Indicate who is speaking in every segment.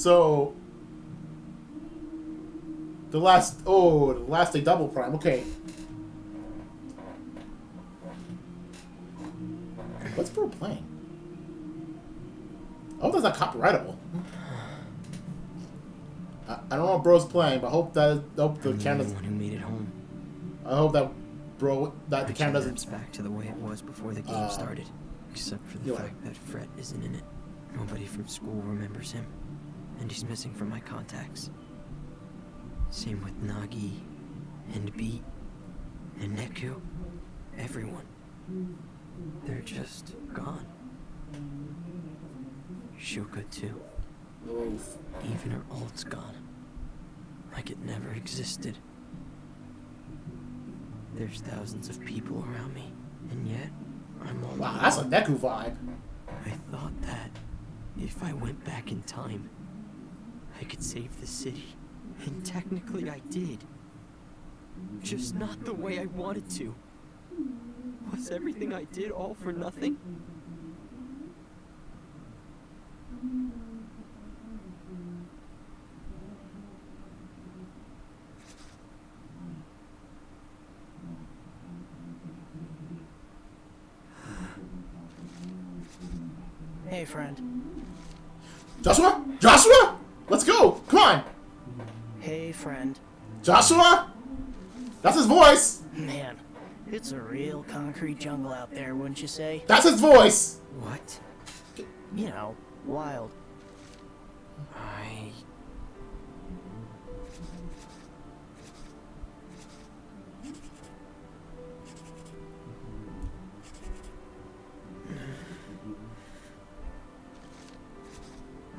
Speaker 1: So the last day double prime. Okay. What's bro playing? I hope that's not copyrightable. I don't know what bro's playing, but I hope the camera doesn't.
Speaker 2: One who made it home.
Speaker 1: I hope that the camera doesn't.
Speaker 2: It's back to the way it was before the game started, except for the fact that Fred isn't in it. Nobody from school remembers him, and he's missing from my contacts. Same with Nagi, and Beat, and Neku. Everyone. They're just gone. Shuka too.
Speaker 1: Oof.
Speaker 2: Even her ult's gone. Like it never existed. There's thousands of people around me, and yet I'm all alone.
Speaker 1: Wow, that's a Neku vibe.
Speaker 2: I thought that if I went back in time, I could save the city. And technically I did. Just not the way I wanted to. Was everything I did all for nothing?
Speaker 3: Hey, friend.
Speaker 1: Joshua? Joshua? Let's go! Come on!
Speaker 3: Hey, friend.
Speaker 1: Joshua? That's his voice!
Speaker 3: Man, it's a real concrete jungle out there, wouldn't you say?
Speaker 1: That's his voice!
Speaker 2: What?
Speaker 3: You know, wild.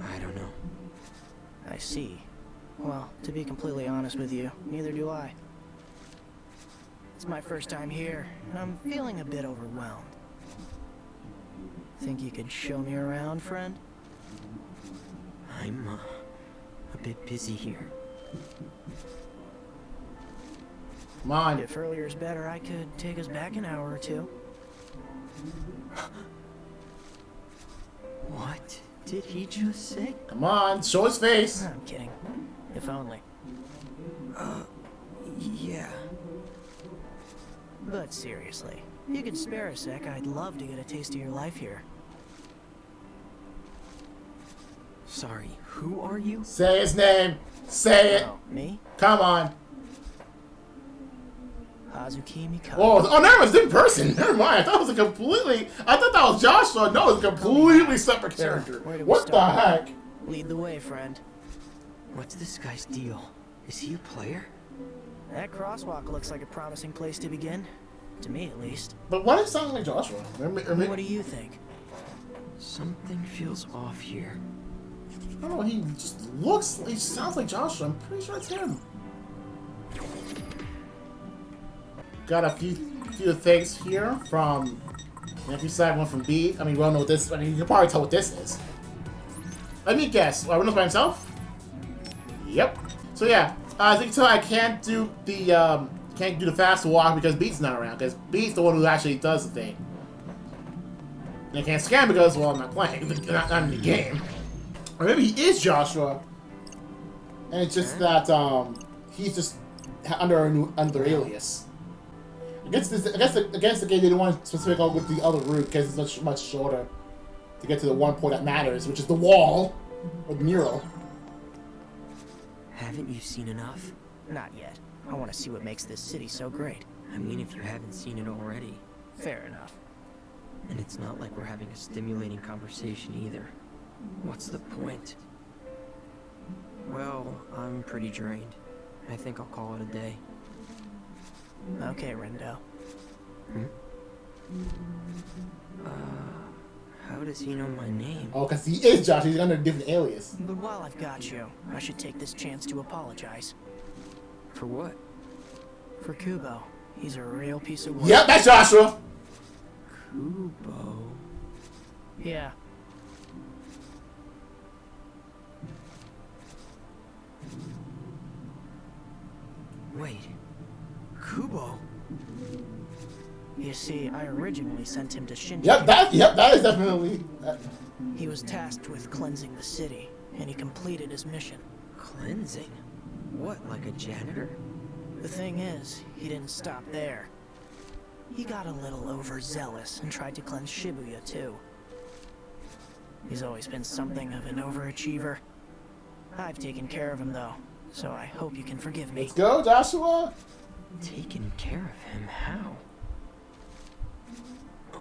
Speaker 2: I don't know.
Speaker 3: I see. Well, to be completely honest with you, neither do I. It's my first time here, and I'm feeling a bit overwhelmed. Think you could show me around, friend?
Speaker 2: I'm, a bit busy here.
Speaker 1: Come on.
Speaker 3: If earlier's better, I could take us back an hour or two.
Speaker 2: What did he just say?
Speaker 1: Come on, show his face.
Speaker 3: I'm kidding. If only.
Speaker 2: Yeah.
Speaker 3: But seriously, if you could spare a sec, I'd love to get a taste of your life here.
Speaker 2: Sorry, who are you?
Speaker 1: Say his name. Say it.
Speaker 3: Oh, me?
Speaker 1: Come on.
Speaker 3: Hazuki Mikado.
Speaker 1: Oh, never mind. It's a different person. Never mind. I thought it was I thought that was Joshua. No, it's a completely separate character.
Speaker 3: Where do we
Speaker 1: What the
Speaker 3: start?
Speaker 1: heck?
Speaker 3: Lead the way, friend.
Speaker 2: What's this guy's deal? Is he a player?
Speaker 3: That crosswalk looks like a promising place to begin. To me, at least.
Speaker 1: But why does it sound like Joshua?
Speaker 3: What do you think?
Speaker 2: Something feels off here.
Speaker 1: I don't know. He sounds like Joshua. I'm pretty sure it's him. Got a few things here from Nephew side, one from B. I mean, we all know what this. I mean, you can probably tell what this is. Let me guess. Everyone knows by himself. Yep. So yeah, as you can tell, I can't do the fast walk because Beat's not around. Because Beat's the one who actually does the thing. And I can't scan because, well, I'm not playing, not in the game. Or maybe he is Joshua, and it's just that he's just under alias. Against the game, they didn't want to specific go with the other route because it's much shorter to get to the one point that matters, which is the wall or the mural.
Speaker 2: Haven't you seen enough?
Speaker 3: Not yet. I want to see what makes this city so great.
Speaker 2: I mean, if you haven't seen it already.
Speaker 3: Fair enough.
Speaker 2: And it's not like we're having a stimulating conversation either. What's the point? Well, I'm pretty drained. I think I'll call it a day.
Speaker 3: Okay, Rendo.
Speaker 2: How does he know my name?
Speaker 1: Oh, because he is Josh. He's under a different alias.
Speaker 3: But while I've got you, I should take this chance to apologize.
Speaker 2: For what?
Speaker 3: For Kubo. He's a real piece of work.
Speaker 1: Yep, that's Joshua.
Speaker 2: Kubo.
Speaker 3: Yeah.
Speaker 2: Wait. Kubo?
Speaker 3: You see, I originally sent him to Shinji.
Speaker 1: Yep, that is definitely.
Speaker 3: He was tasked with cleansing the city, and he completed his mission.
Speaker 2: Cleansing? What, like a janitor?
Speaker 3: The thing is, he didn't stop there. He got a little overzealous and tried to cleanse Shibuya too. He's always been something of an overachiever. I've taken care of him though, so I hope you can forgive me.
Speaker 1: Let's go, Joshua!
Speaker 2: Taking care of him? How?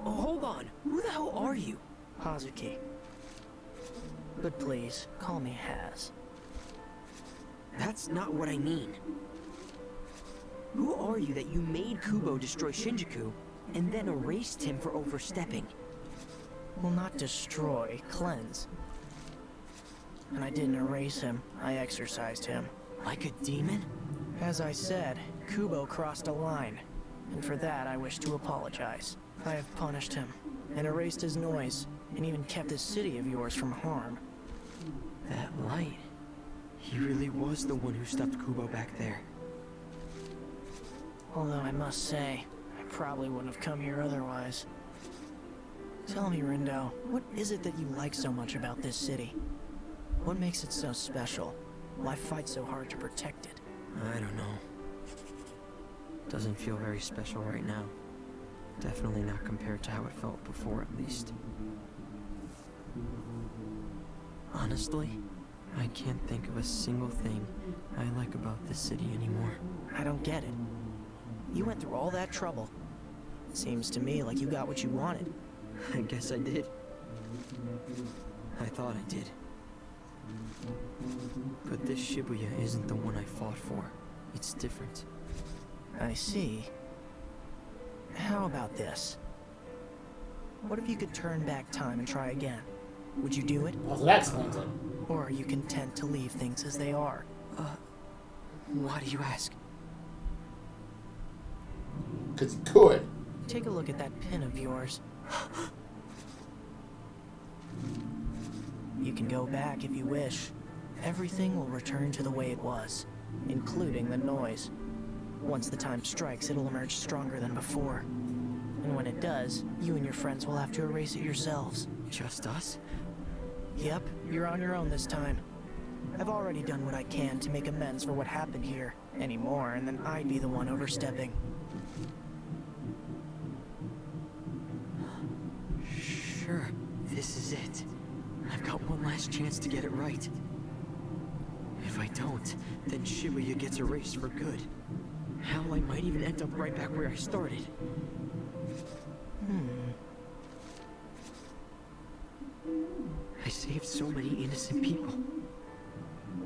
Speaker 2: Oh, hold on. Who the hell are you?
Speaker 3: Hazuki. But please, call me Haz.
Speaker 2: That's not what I mean. Who are you that you made Kubo destroy Shinjuku and then erased him for overstepping?
Speaker 3: Well, not destroy, cleanse. And I didn't erase him, I exorcised him.
Speaker 2: Like a demon?
Speaker 3: As I said, Kubo crossed a line, and for that I wish to apologize. I have punished him, and erased his noise, and even kept this city of yours from harm.
Speaker 2: That light. He really was the one who stuffed Kubo back there.
Speaker 3: Although I must say, I probably wouldn't have come here otherwise. Tell me, Rindo, what is it that you like so much about this city? What makes it so special? Why fight so hard to protect it?
Speaker 2: I don't know. Doesn't feel very special right now. Definitely not compared to how it felt before, at least. Honestly, I can't think of a single thing I like about this city anymore.
Speaker 3: I don't get it. You went through all that trouble. It seems to me like you got what you wanted.
Speaker 2: I guess I did. I thought I did. But this Shibuya isn't the one I fought for. It's different.
Speaker 3: I see. How about this? What if you could turn back time and try again? Would you do it?
Speaker 1: Oh, so that explains it.
Speaker 3: Or are you content to leave things as they are?
Speaker 2: Why do you ask?
Speaker 1: Because he could.
Speaker 3: Take a look at that pin of yours. You can go back if you wish. Everything will return to the way it was, including the noise. Once the time strikes, it'll emerge stronger than before. And when it does, you and your friends will have to erase it yourselves.
Speaker 2: Just us?
Speaker 3: Yep, you're on your own this time. I've already done what I can to make amends for what happened here. Any more, and then I'd be the one overstepping.
Speaker 2: Sure, this is it. I've got one last chance to get it right. If I don't, then Shibuya gets erased for good. Hell, I might even end up right back where I started. I saved so many innocent people,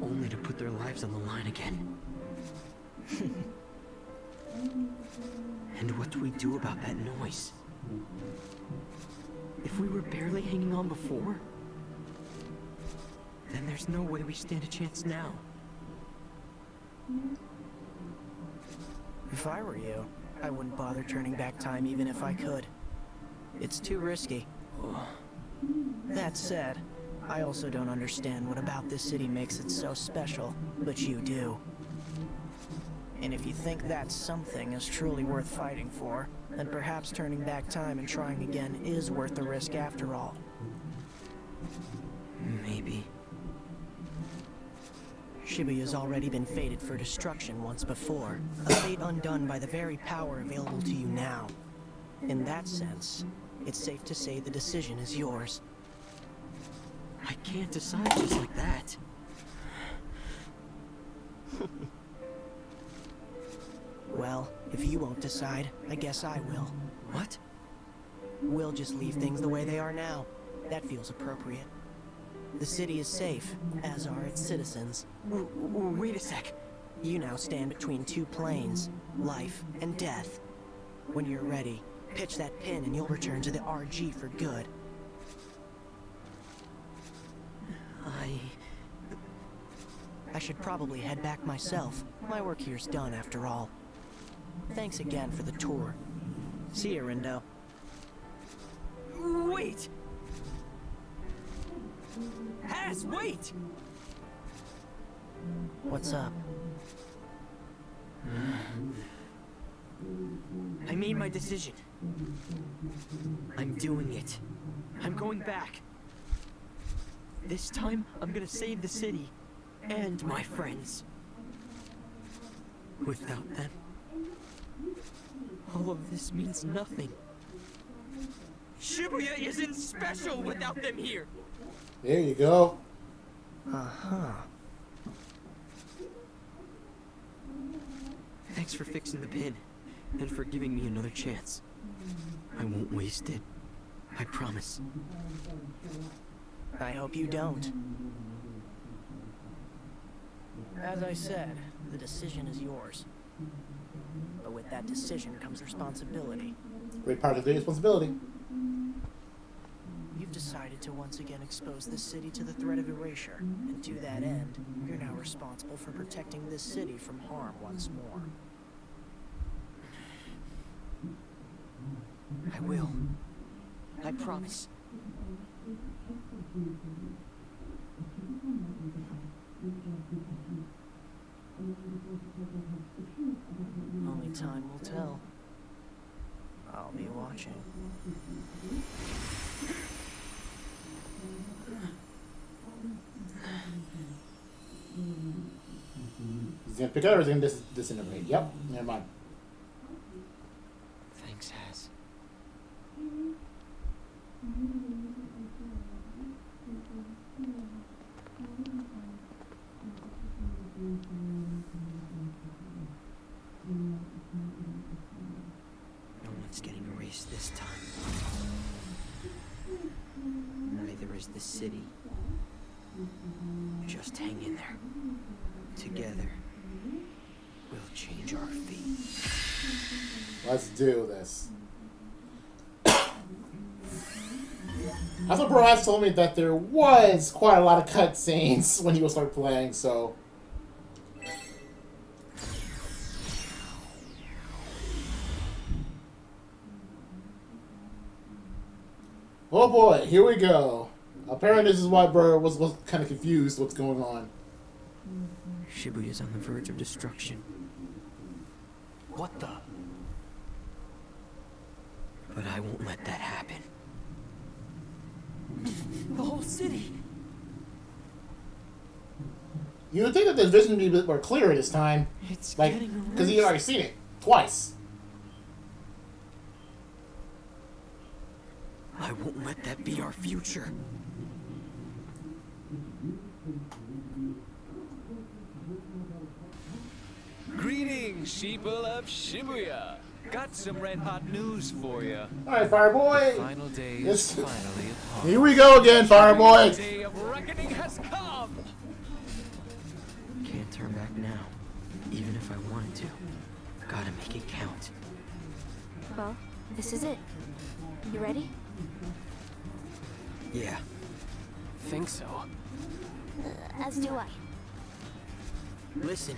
Speaker 2: only to put their lives on the line again. And what do we do about that noise? If we were barely hanging on before, then there's no way we stand a chance now.
Speaker 3: If I were you, I wouldn't bother turning back time even if I could. It's too risky. That said, I also don't understand what about this city makes it so special, but you do. And if you think that something is truly worth fighting for, then perhaps turning back time and trying again is worth the risk after all.
Speaker 2: Maybe.
Speaker 3: Shibuya's already been fated for destruction once before, a fate undone by the very power available to you now. In that sense, it's safe to say the decision is yours.
Speaker 2: I can't decide just like that.
Speaker 3: Well, if you won't decide, I guess I will.
Speaker 2: What?
Speaker 3: We'll just leave things the way they are now. That feels appropriate. The city is safe, as are its citizens.
Speaker 2: Wait a sec.
Speaker 3: You now stand between two planes, life and death. When you're ready, pitch that pin and you'll return to the RG for good. I should probably head back myself. My work here's done after all. Thanks again for the tour. See you, Rindo.
Speaker 2: Wait! Haz, wait!
Speaker 3: What's up?
Speaker 2: I made my decision. I'm doing it. I'm going back. This time, I'm gonna save the city. And my friends. Without them, all of this means nothing. Shibuya isn't special without them here.
Speaker 1: There you go.
Speaker 3: Uh-huh.
Speaker 2: Thanks for fixing the pin, and for giving me another chance. I won't waste it. I promise.
Speaker 3: I hope you don't. As I said, the decision is yours. But with that decision comes responsibility.
Speaker 1: Great part of the responsibility.
Speaker 3: You've decided to once again expose this city to the threat of erasure, and to that end, you're now responsible for protecting this city from harm once more.
Speaker 2: I will. I promise.
Speaker 3: Only time will tell. I'll be watching.
Speaker 1: He's gonna pick it up or is he gonna disintegrate? Yep, never mind.
Speaker 2: Thanks, Has. No one's getting erased this time. Neither is the city. Just hang in there. Together, we'll change our fate.
Speaker 1: Let's do this. Also, bro has told me that there was quite a lot of cutscenes when he was start playing, so. Oh boy, here we go. Apparently this is why bro was kind of confused what's going on.
Speaker 2: Shibuya's on the verge of destruction.
Speaker 3: What the?
Speaker 2: But I won't let that happen. The whole city!
Speaker 1: You would think that the vision would be a bit more clear this time.
Speaker 2: It's
Speaker 1: Like,
Speaker 2: getting
Speaker 1: because you already seen it twice.
Speaker 2: I won't let that be our future.
Speaker 4: Greetings, sheeple of Shibuya. Got some red-hot news for you.
Speaker 1: Alright, Fireboy.
Speaker 4: Final day
Speaker 1: Yes.
Speaker 4: is finally upon.
Speaker 1: Here we go again,
Speaker 4: The
Speaker 1: Fireboy.
Speaker 4: day of reckoning has come.
Speaker 2: Can't turn back now, even if I wanted to. Gotta make it count.
Speaker 5: Well, this is it. You ready?
Speaker 2: Yeah.
Speaker 4: Think so.
Speaker 5: As do I.
Speaker 2: Listen,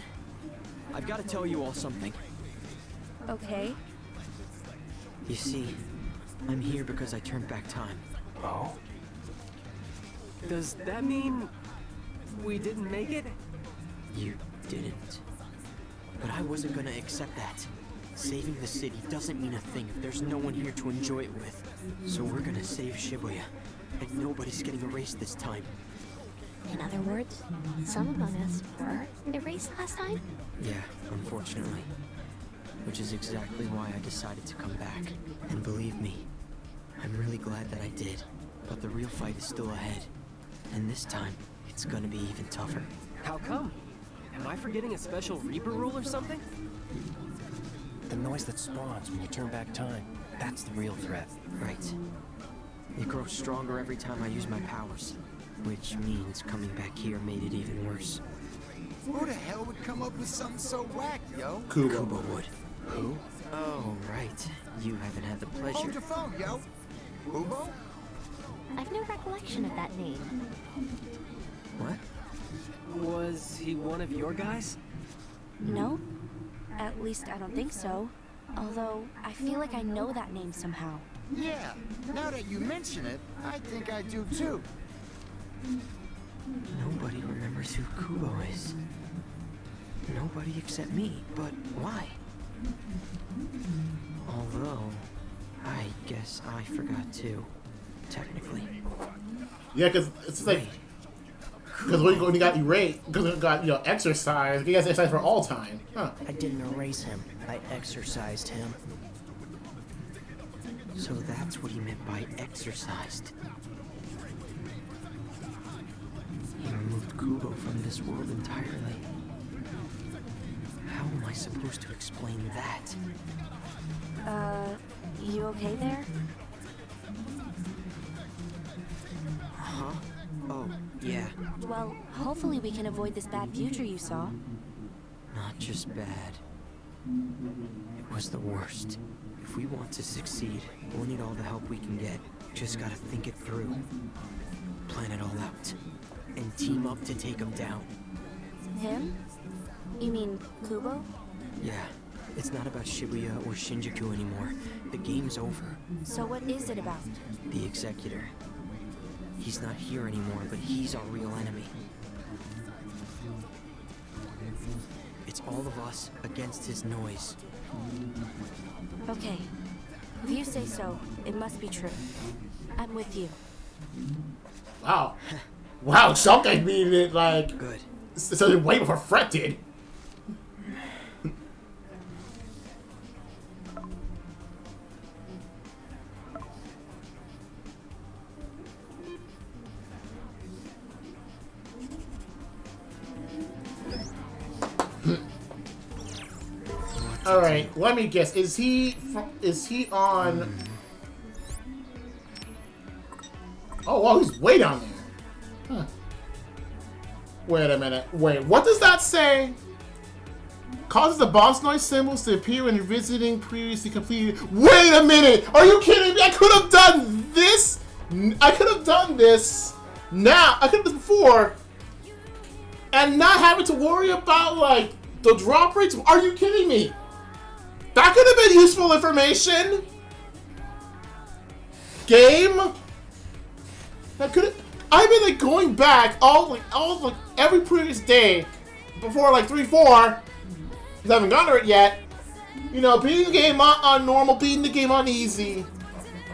Speaker 2: I've got to tell you all something.
Speaker 5: Okay.
Speaker 2: You see, I'm here because I turned back time.
Speaker 4: Oh? Does that mean we didn't make it?
Speaker 2: You didn't. But I wasn't gonna accept that. Saving the city doesn't mean a thing if there's no one here to enjoy it with. So we're gonna save Shibuya, and nobody's getting erased this time.
Speaker 5: In other words, some among us were erased last time?
Speaker 2: Yeah, unfortunately. Which is exactly why I decided to come back. And believe me, I'm really glad that I did. But the real fight is still ahead. And this time, it's gonna be even tougher.
Speaker 4: How come? Am I forgetting a special Reaper rule or something?
Speaker 6: The noise that spawns when you turn back time. That's the real threat.
Speaker 2: Right. It grows stronger every time I use my powers. Which means coming back here made it even worse.
Speaker 7: Who the hell would come up with something so whack, yo?
Speaker 1: Kubo.
Speaker 2: Kubo would. Who? Oh, right. You haven't had the
Speaker 7: Hold
Speaker 2: pleasure.
Speaker 7: your phone, yo. Kubo?
Speaker 5: I've no recollection of that name.
Speaker 2: What?
Speaker 4: Was he one of your guys?
Speaker 5: No? At least I don't think so. Although, I feel like I know that name somehow.
Speaker 7: Yeah. Now that you mention it, I think I do too.
Speaker 2: Nobody remembers who Kubo is. Nobody except me, but why? Although, I guess I forgot too. Technically.
Speaker 1: Yeah, because it's like, Because when you got erased, because you got, you know, exercise, you guys exercise for all time. Huh.
Speaker 3: I didn't erase him. I exercised him.
Speaker 2: So that's what he meant by exercised. He removed Kubo from this world entirely. How am I supposed to explain that?
Speaker 5: You okay there?
Speaker 2: Huh? Oh, yeah.
Speaker 5: Well, hopefully we can avoid this bad future you saw.
Speaker 2: Not just bad. It was the worst. If we want to succeed, we'll need all the help we can get. Just gotta think it through. Plan it all out. And team up to take him down.
Speaker 5: Him? You mean Kubo?
Speaker 2: Yeah. It's not about Shibuya or Shinjuku anymore. The game's over.
Speaker 5: So what is it about?
Speaker 2: The Executor. He's not here anymore, but he's our real enemy. It's all of us against his noise.
Speaker 5: Okay. If you say so, it must be true. I'm with you.
Speaker 1: Wow. Wow, Shulk needed it, like...
Speaker 2: Good.
Speaker 1: So they wait before Fred did. Alright, let me guess. Is he on... Oh, wow, he's way down there. Huh. Wait a minute. Wait, what does that say? Causes the boss noise symbols to appear when revisiting previously completed... Wait a minute! Are you kidding me? I could have done this! I could have done this now. I could have done this before. And not having to worry about, like, the drop rates. Are you kidding me? That could have been useful information. Game. That could have. I've been like going back all every previous day before like 3-4. I haven't gotten to it yet. You know, beating the game on normal, beating the game on easy,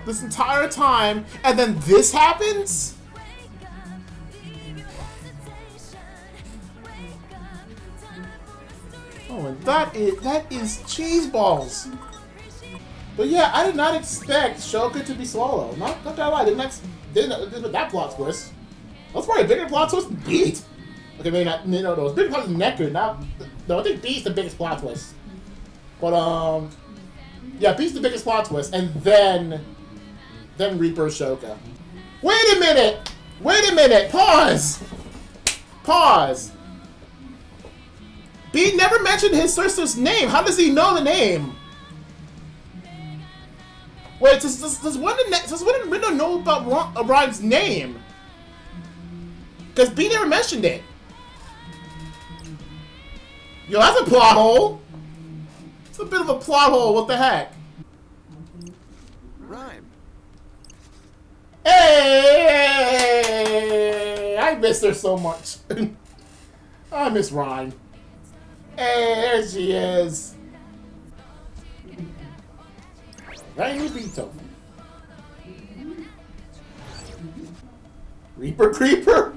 Speaker 1: this entire time, and then this happens. Oh, and that is cheese balls. But yeah, I did not expect Shoka to be swallowed. Not gonna lie, didn't that plot twist. That's probably a bigger plot twist than Beat. Okay, maybe not. No, it's bigger plot than Neku. No, I think Beat's the biggest plot twist. But yeah, Beat's the biggest plot twist, and then Reaper Shoka. Wait a minute. Pause. Beat never mentioned his sister's name. How does he know the name? Wait, does one in Rindo know about Rhyme's name? Because B never mentioned it. Yo, that's a plot hole. It's a bit of a plot hole. What the heck?
Speaker 7: Rhyme.
Speaker 1: Hey! I miss her so much. I miss Rhyme. Hey, there she is. Rhyme Vito. Reaper Creeper?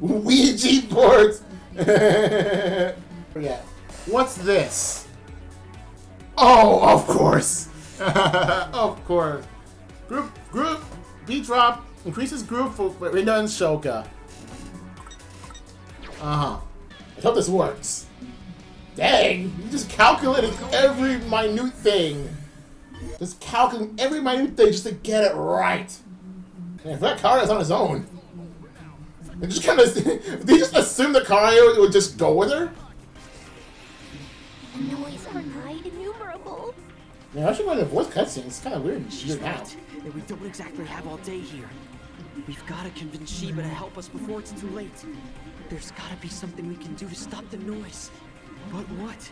Speaker 1: Ouija boards! Yeah. What's this? Oh, of course! Of course. Group, beat drop, increases group for Rindo and Shoka. I hope this works. Dang, you just calculated every minute thing. Just calculating every minute thing just to get it right. Man, if that Kario is on his own. They just kind of, they just assume that Kario would just go with her?
Speaker 5: The noise are nigh innumerable.
Speaker 1: Yeah, I should run a voice cutscene. It's kind of weird.
Speaker 2: She's right. We don't exactly have all day here. We've got to convince Shiba to help us before it's too late. There's got to be something we can do to stop the noise. But what?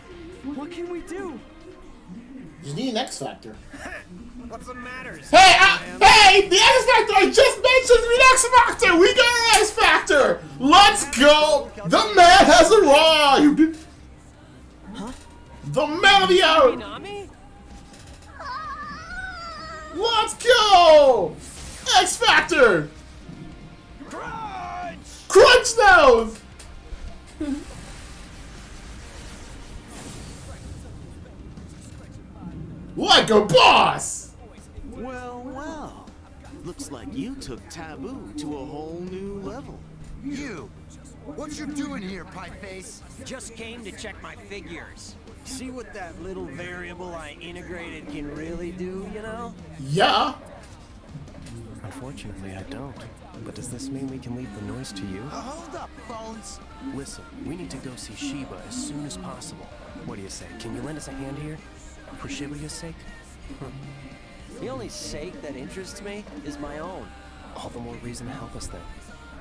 Speaker 2: What can we do?
Speaker 1: You need an X Factor.
Speaker 7: What's the matter?
Speaker 1: Hey! The X Factor! I just mentioned the X Factor! We got an X Factor! Let's go! The man has arrived! Huh? The man of the hour! Let's go! X Factor! Crunch those! Like a boss!
Speaker 8: Well, well. Looks like you took Taboo to a whole new level.
Speaker 7: You! What you doing here, Pieface?
Speaker 6: Just came to check my figures. See what that little variable I integrated can really do, you know?
Speaker 1: Yeah.
Speaker 6: Unfortunately, I don't. But does this mean we can leave the noise to you?
Speaker 7: Hold up, Phones.
Speaker 6: Listen, we need to go see Shiba as soon as possible. What do you say? Can you lend us a hand here? For Shibuya's sake? The only sake that interests me is my own. All the more reason to help us then.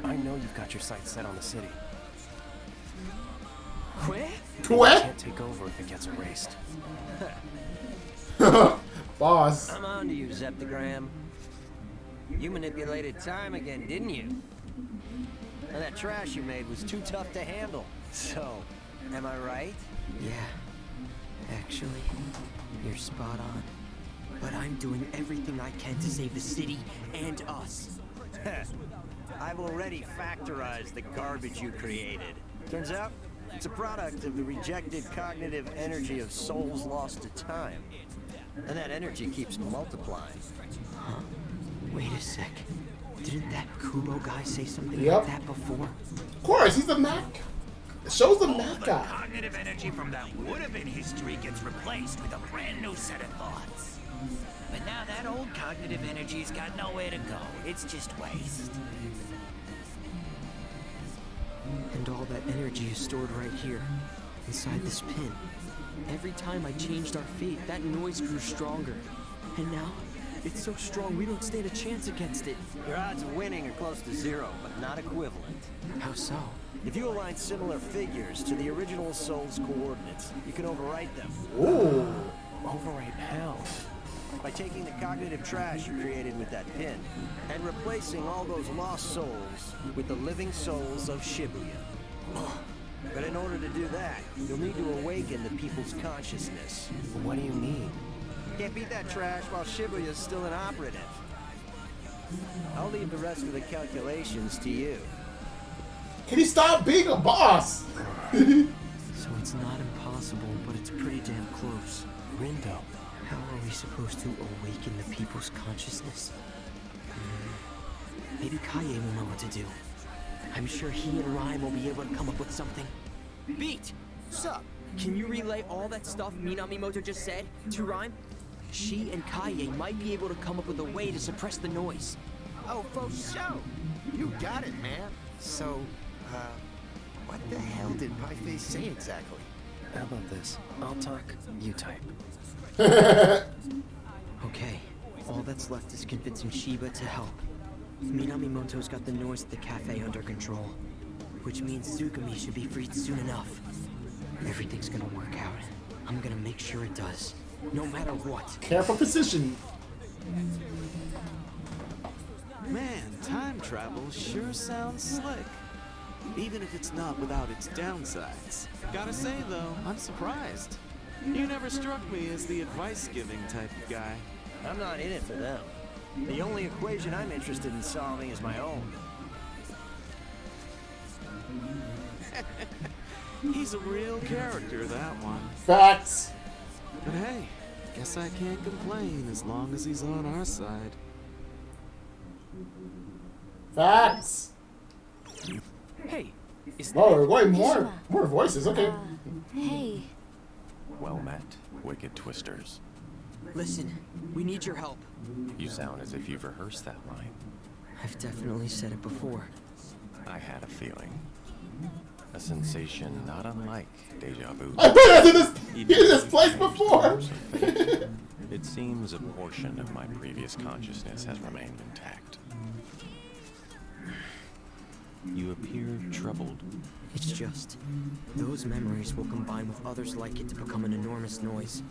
Speaker 6: I know you've got your sights set on the city.
Speaker 1: Quit?
Speaker 6: Can't take over if it gets erased.
Speaker 1: Boss.
Speaker 6: I'm on to you, Zeptagram. You manipulated time again, didn't you? And that trash you made was too tough to handle. So, am I right?
Speaker 2: Yeah. Actually, you're spot on. But I'm doing everything I can to save the city and us.
Speaker 6: I've already factorized the garbage you created. Turns out, it's a product of the rejected cognitive energy of souls lost to time. And that energy keeps multiplying.
Speaker 2: Huh? Wait a sec. Didn't that Kubo guy say something
Speaker 1: Yep.
Speaker 2: like that before?
Speaker 1: Of course, he's the Mac. It shows the Mac guy.
Speaker 9: Cognitive energy from that would-have-been history gets replaced with a brand new set of thoughts. But now that old cognitive energy's got nowhere to go. It's just waste.
Speaker 2: And all that energy is stored right here, inside this pin. Every time I changed our fate, that noise grew stronger. And now, it's so strong we don't stand a chance against it.
Speaker 6: Your odds of winning are close to zero, but not equivalent.
Speaker 2: How so?
Speaker 6: If you align similar figures to the original soul's coordinates, you can overwrite them.
Speaker 1: Ooh.
Speaker 6: Overwrite how? By taking the cognitive trash you created with that pin, and replacing all those lost souls with the living souls of Shibuya. But in order to do that, you'll need to awaken the people's consciousness. What do you mean? Can't beat that trash while Shibuya's still inoperative. I'll leave the rest of the calculations to you.
Speaker 1: Can he stop being a boss?
Speaker 2: So it's not impossible, but it's pretty damn close.
Speaker 6: Rindo.
Speaker 2: How are we supposed to awaken the people's consciousness? Maybe Kaye will know what to do. I'm sure he and Rhyme will be able to come up with something. Beat!
Speaker 7: Sup?
Speaker 2: Can you relay all that stuff Minamimoto just said to Rhyme? She and Kaye might be able to come up with a way to suppress the noise.
Speaker 7: Oh, for sure. You got it, man. So, what the hell did Pieface say exactly?
Speaker 6: How about this? I'll talk, you type.
Speaker 2: Okay, all that's left is convincing Shiba to help. Minamimoto's got the noise at the cafe under control, which means Tsugumi should be freed soon enough. Everything's gonna work out. I'm gonna make sure it does, no matter what.
Speaker 1: Careful position.
Speaker 8: Man, time travel sure sounds slick. Even if it's not without its downsides. Gotta say though, I'm surprised. You never struck me as the advice-giving type of guy.
Speaker 6: I'm not in it for them. The only equation I'm interested in solving is my own.
Speaker 8: He's a real character, that one.
Speaker 1: Facts.
Speaker 8: But hey, guess I can't complain as long as he's on our side.
Speaker 1: Facts.
Speaker 2: Hey, is
Speaker 1: Oh,
Speaker 2: that...
Speaker 1: we're going more voices. Okay.
Speaker 5: Hey.
Speaker 10: Well met, wicked twisters.
Speaker 2: Listen, we need your help.
Speaker 10: You sound as if you've rehearsed that line.
Speaker 2: I've definitely said it before.
Speaker 10: I had a feeling. A sensation not unlike deja vu.
Speaker 1: I've been in this place before.
Speaker 10: It seems a portion of my previous consciousness has remained intact. You appear troubled.
Speaker 2: It's just, those memories will combine with others like it to become an enormous noise.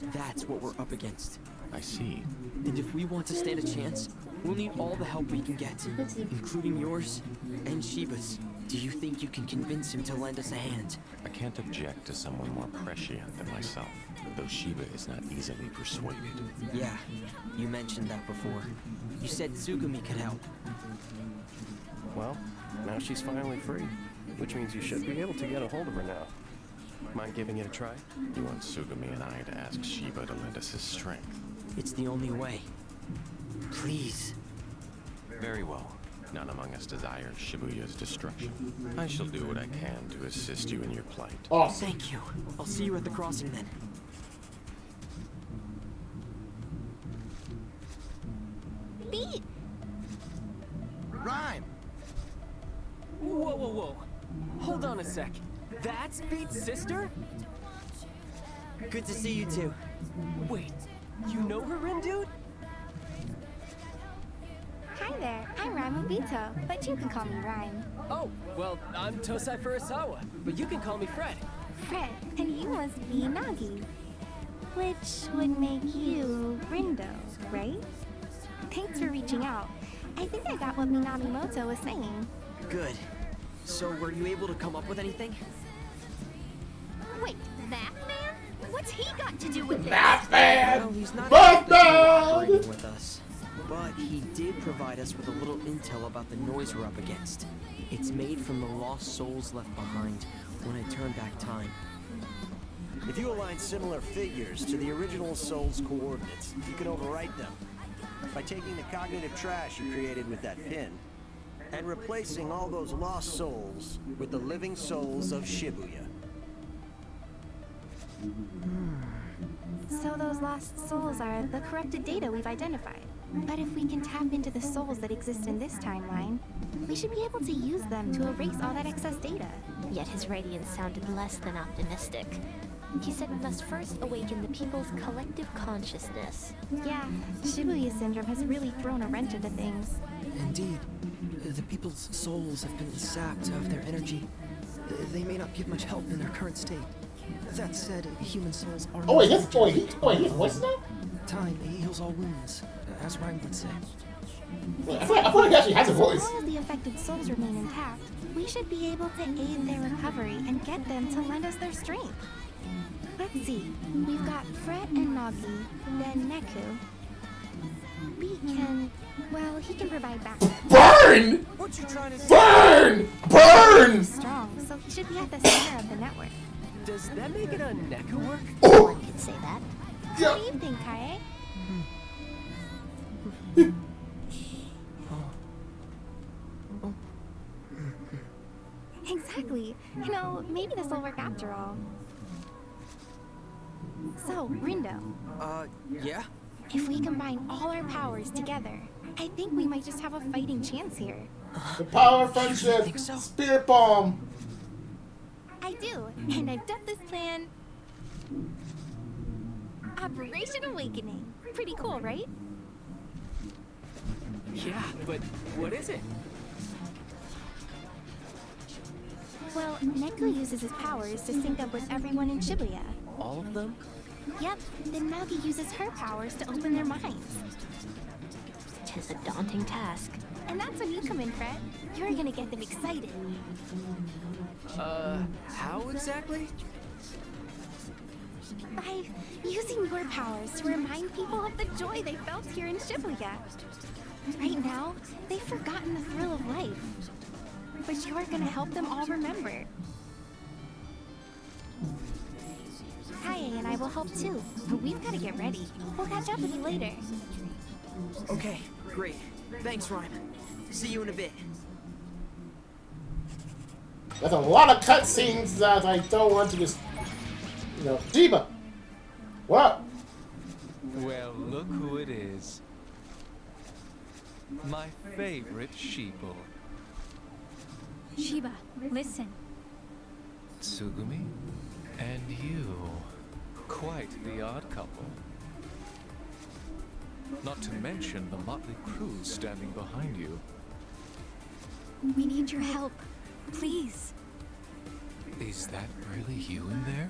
Speaker 2: That's what we're up against.
Speaker 10: I see.
Speaker 2: And if we want to stand a chance, we'll need all the help we can get, including yours and Shiba's. Do you think you can convince him to lend us a hand?
Speaker 10: I can't object to someone more prescient than myself, though Shiba is not easily persuaded.
Speaker 2: Yeah, you mentioned that before. You said Tsugumi could help.
Speaker 6: Well, now she's finally free, which means you should be able to get a hold of her now. Mind giving it a try?
Speaker 10: You want Tsugumi and I to ask Shiba to lend us his strength?
Speaker 2: It's the only way. Please.
Speaker 10: Very well. None among us desires Shibuya's destruction. I shall do what I can to assist you in your plight.
Speaker 1: Awesome.
Speaker 2: Thank you. I'll see you at the crossing then.
Speaker 5: Beat!
Speaker 7: Rhyme!
Speaker 2: Whoa, whoa, whoa. Hold on a sec. That's Beat's sister? Good to see you too. Wait, you know her, Rin dude?
Speaker 5: Hi there, I'm Rhyme Obito, but you can call me Rhyme.
Speaker 11: Oh, well, I'm Tosai Furusawa, but you can call me Fred.
Speaker 5: Fred, and you must be Nagi. Which would make you Rindo, right? Thanks for reaching out. I think I got what Minamimoto was saying.
Speaker 2: Good. So were you able to come up with anything?
Speaker 5: Wait, that man? What's he got to do with this?
Speaker 2: Well, he's not
Speaker 1: Batman!
Speaker 2: cooperating with us. But he did provide us with a little intel about the noise we're up against. It's made from the lost souls left behind when I turned back time.
Speaker 6: If you align similar figures to the original soul's coordinates, you can overwrite them. By taking the cognitive trash you created with that pin, and replacing all those lost souls with the living souls of Shibuya.
Speaker 5: So those lost souls are the corrupted data we've identified. But if we can tap into the souls that exist in this timeline, we should be able to use them to erase all that excess data.
Speaker 12: Yet his radiance sounded less than optimistic. He said we must first awaken the people's collective consciousness.
Speaker 5: Yeah, Shibuya syndrome has really thrown a wrench into things.
Speaker 2: Indeed. The people's souls have been sapped of their energy. They may not give much help in their current state. That said, human souls are...
Speaker 1: Oh wait, he's voice now?
Speaker 2: Time heals all wounds, as Rhyme would say.
Speaker 1: Wait, I feel like he actually has a voice.
Speaker 5: As long as the affected souls remain intact, we should be able to aid their recovery and get them to lend us their strength. Let's see. We've got Fred and Nagi, then Neku. Beat can... well, he can provide backup.
Speaker 1: Burn!
Speaker 3: What you trying to say?
Speaker 1: Burn! Burn!
Speaker 5: Strong, so he should be at the center of the network.
Speaker 11: Does that make it a Neku work?
Speaker 12: One can say that.
Speaker 5: What do you think, Kae? Exactly. You know, maybe this will work after all. So, Rindo,
Speaker 2: Yeah?
Speaker 5: if we combine all our powers together, I think we might just have a fighting chance here.
Speaker 1: The power of friendship.
Speaker 2: think so?
Speaker 1: Spirit bomb.
Speaker 5: I do, and I've dubbed this plan Operation Awakening. Pretty cool, right?
Speaker 11: Yeah, but what is it?
Speaker 5: Well, Neku uses his powers to sync up with everyone in Shibuya.
Speaker 11: All of them?
Speaker 5: Yep, then Nagi uses her powers to open their minds.
Speaker 12: Tis a daunting task.
Speaker 5: And that's when you come in, Fred. You're gonna get them excited.
Speaker 11: How exactly?
Speaker 5: By using your powers to remind people of the joy they felt here in Shibuya. Right now, they've forgotten the thrill of life. But you're gonna help them all remember. Kaye and I will help too, but we've gotta get ready. We'll catch up with you later.
Speaker 2: Okay, great. Thanks, Rhyme. See you in a bit.
Speaker 1: There's a lot of cutscenes that I don't want to just... You know, Shiba! What?
Speaker 4: Well, look who it is. My favorite sheeple.
Speaker 5: Shiba, listen.
Speaker 4: Tsugumi? And you. Quite the odd couple. Not to mention the motley crew standing behind you.
Speaker 5: We need your help. Please.
Speaker 4: Is that really you in there?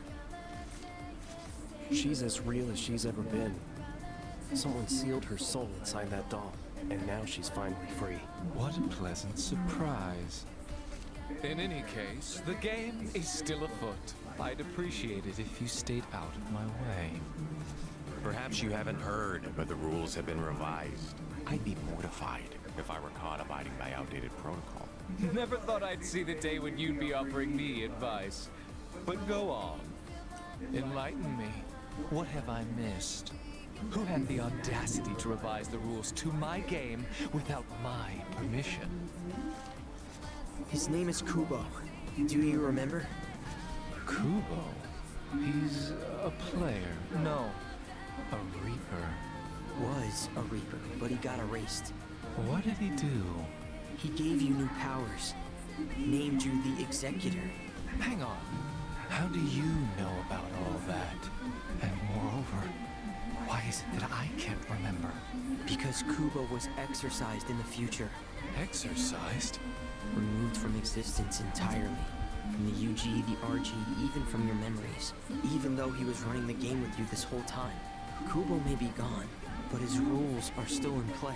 Speaker 13: She's as real as she's ever been. Someone sealed her soul inside that doll, and now she's finally free.
Speaker 4: What a pleasant surprise. In any case, the game is still afoot. I'd appreciate it if you stayed out of my way.
Speaker 10: Perhaps you haven't heard, but the rules have been revised. I'd be mortified if I were caught abiding by outdated protocol.
Speaker 4: Never thought I'd see the day when you'd be offering me advice. But go on. Enlighten me. What have I missed? Who had the audacity to revise the rules to my game without my permission?
Speaker 2: His name is Kubo. Do you remember?
Speaker 4: Kubo? He's a player. No, a Reaper.
Speaker 2: Was a Reaper, but he got erased.
Speaker 4: What did he do?
Speaker 2: He gave you new powers. Named you the Executor.
Speaker 4: Hang on. How do you know about all that? And moreover, why is it that I can't remember?
Speaker 2: Because Kubo was exorcised in the future.
Speaker 4: Exorcised?
Speaker 2: Removed from existence entirely. From the UG, the RG, even from your memories. Even though he was running the game with you this whole time. Kubo may be gone, but his rules are still in play.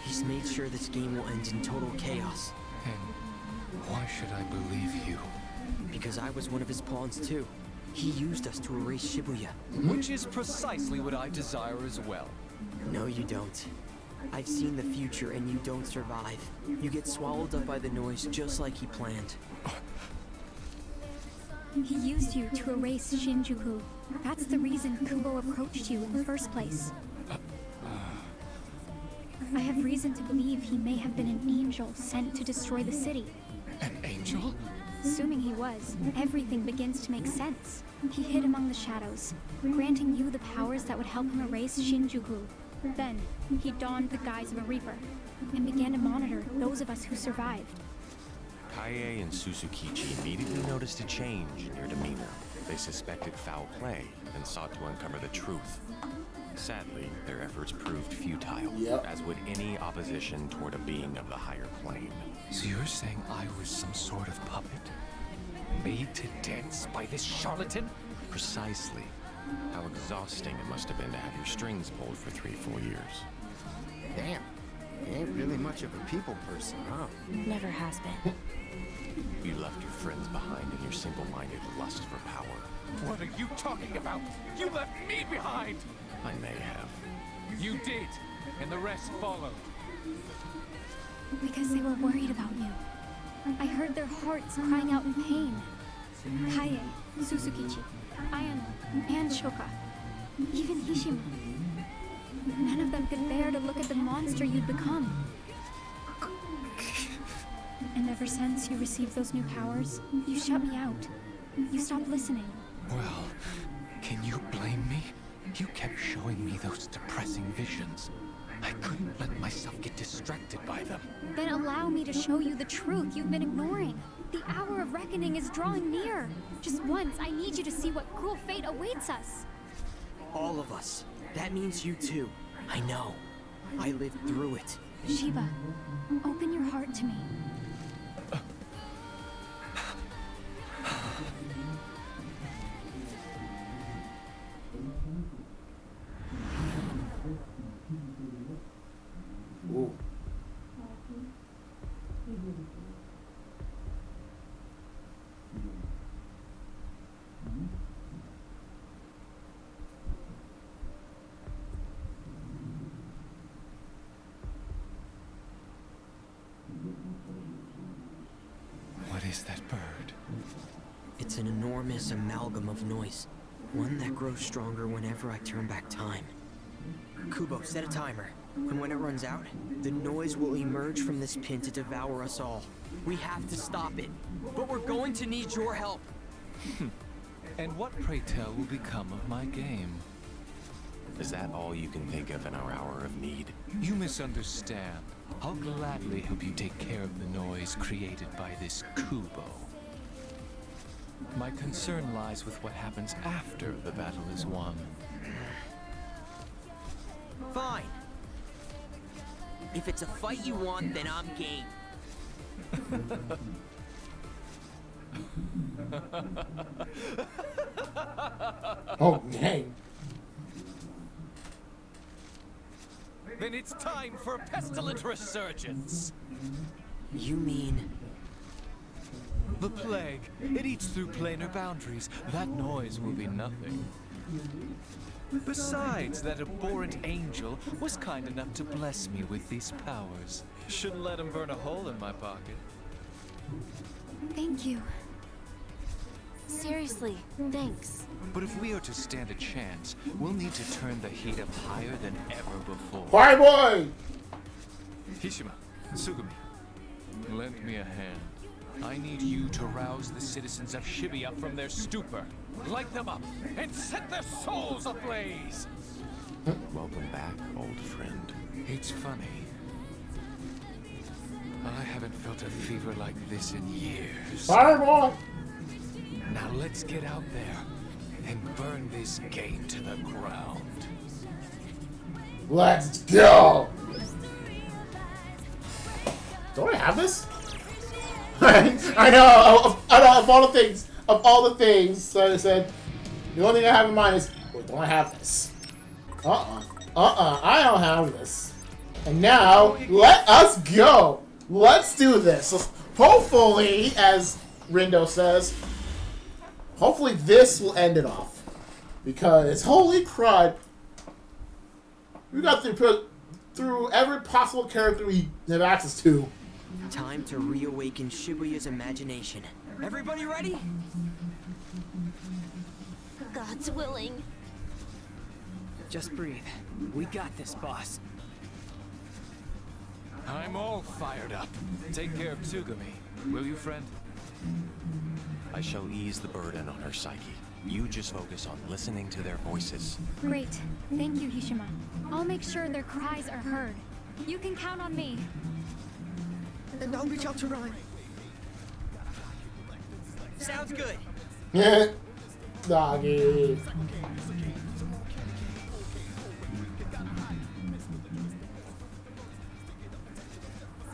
Speaker 2: He's made sure this game will end in total chaos.
Speaker 4: And why should I believe you?
Speaker 2: Because I was one of his pawns too. He used us to erase Shibuya.
Speaker 4: Which is precisely what I desire as well.
Speaker 2: No, you don't. I've seen the future and you don't survive. You get swallowed up by the noise just like he planned.
Speaker 14: He used you to erase Shinjuku. That's the reason Kubo approached you in the first place. I have reason to believe he may have been an angel sent to destroy the city.
Speaker 4: An angel?
Speaker 14: Assuming he was, everything begins to make sense. He hid among the shadows, granting you the powers that would help him erase Shinjuku. Then, he donned the guise of a Reaper, and began to monitor those of us who survived.
Speaker 10: Kaie and Suzukichi immediately noticed a change in your demeanor. They suspected foul play and sought to uncover the truth. Sadly, their efforts proved futile, as would any opposition toward a being of the higher plane.
Speaker 4: So you're saying I was some sort of puppet? Made to dance by this charlatan?
Speaker 10: Precisely. How exhausting it must have been to have your strings pulled for 3-4 years.
Speaker 7: Damn. You ain't really much of a people person, huh?
Speaker 12: Never has been.
Speaker 10: You left your friends behind in your simple-minded lust for power.
Speaker 4: What are you talking about? You left me behind!
Speaker 10: I may have.
Speaker 4: You did, and the rest followed.
Speaker 14: Because they were worried about you. I heard their hearts crying out in pain. Kaie, Suzukichi, Ayano, and Shoka. Even Hishima. None of them could bear to look at the monster you'd become. And ever since you received those new powers, you shut me out. You stopped listening.
Speaker 4: Well, can you blame me? You kept showing me those depressing visions. I couldn't let myself get distracted by them.
Speaker 14: Then allow me to show you the truth you've been ignoring. The hour of reckoning is drawing near. Just once, I need you to see what cruel fate awaits us.
Speaker 2: All of us. That means you too. I know. I lived through it.
Speaker 14: Shiba, open your heart to me.
Speaker 1: Ooh.
Speaker 4: What is that bird?
Speaker 2: It's an enormous amalgam of noise. One that grows stronger whenever I turn back time. Kubo, set a timer. And when it runs out, the noise will emerge from this pin to devour us all. We have to stop it. But we're going to need your help.
Speaker 4: And what, pray tell, will become of my game?
Speaker 10: Is that all you can think of in our hour of need?
Speaker 4: You misunderstand. I'll gladly help you take care of the noise created by this Kubo. My concern lies with what happens after the battle is won.
Speaker 2: Fine. If it's a fight you want, then I'm game.
Speaker 1: Oh, dang.
Speaker 4: then it's time for a pestilent resurgence.
Speaker 2: You mean...
Speaker 4: The plague. It eats through planar boundaries. That noise will be nothing. Besides, that abhorrent angel was kind enough to bless me with these powers. Shouldn't let him burn a hole in my pocket.
Speaker 14: Thank you.
Speaker 12: Seriously, thanks.
Speaker 4: But if we are to stand a chance, we'll need to turn the heat up higher than ever before.
Speaker 1: Fire boy!
Speaker 4: Hishima, Tsugumi, lend me a hand. I need you to rouse the citizens of Shibuya from their stupor, light them up, and set their souls ablaze!
Speaker 10: Welcome back, old friend.
Speaker 4: It's funny. I haven't felt a fever like this in years.
Speaker 1: Fire boy!
Speaker 4: Now let's get out there and burn this game to the ground.
Speaker 1: Let's go! Don't I have this? I know, of all the things, so I said, the only thing I have in mind is, wait, don't I have this? I don't have this. And now, let us go! Let's do this. So hopefully, as Rindo says, hopefully this will end it off. Because, holy crud, we got through every possible character we have access to.
Speaker 2: Time to reawaken Shibuya's imagination. Everybody ready?
Speaker 12: God's willing.
Speaker 11: Just breathe. We got this, boss.
Speaker 4: I'm all fired up. Take care of Tsugumi, will you, friend?
Speaker 10: I shall ease the burden on her psyche. You just focus on listening to their voices.
Speaker 14: Great. Thank you, Hishima. I'll make sure their cries are heard. You can count on me.
Speaker 3: And I'll reach out to Ryan.
Speaker 2: Sounds good.
Speaker 1: Doggy.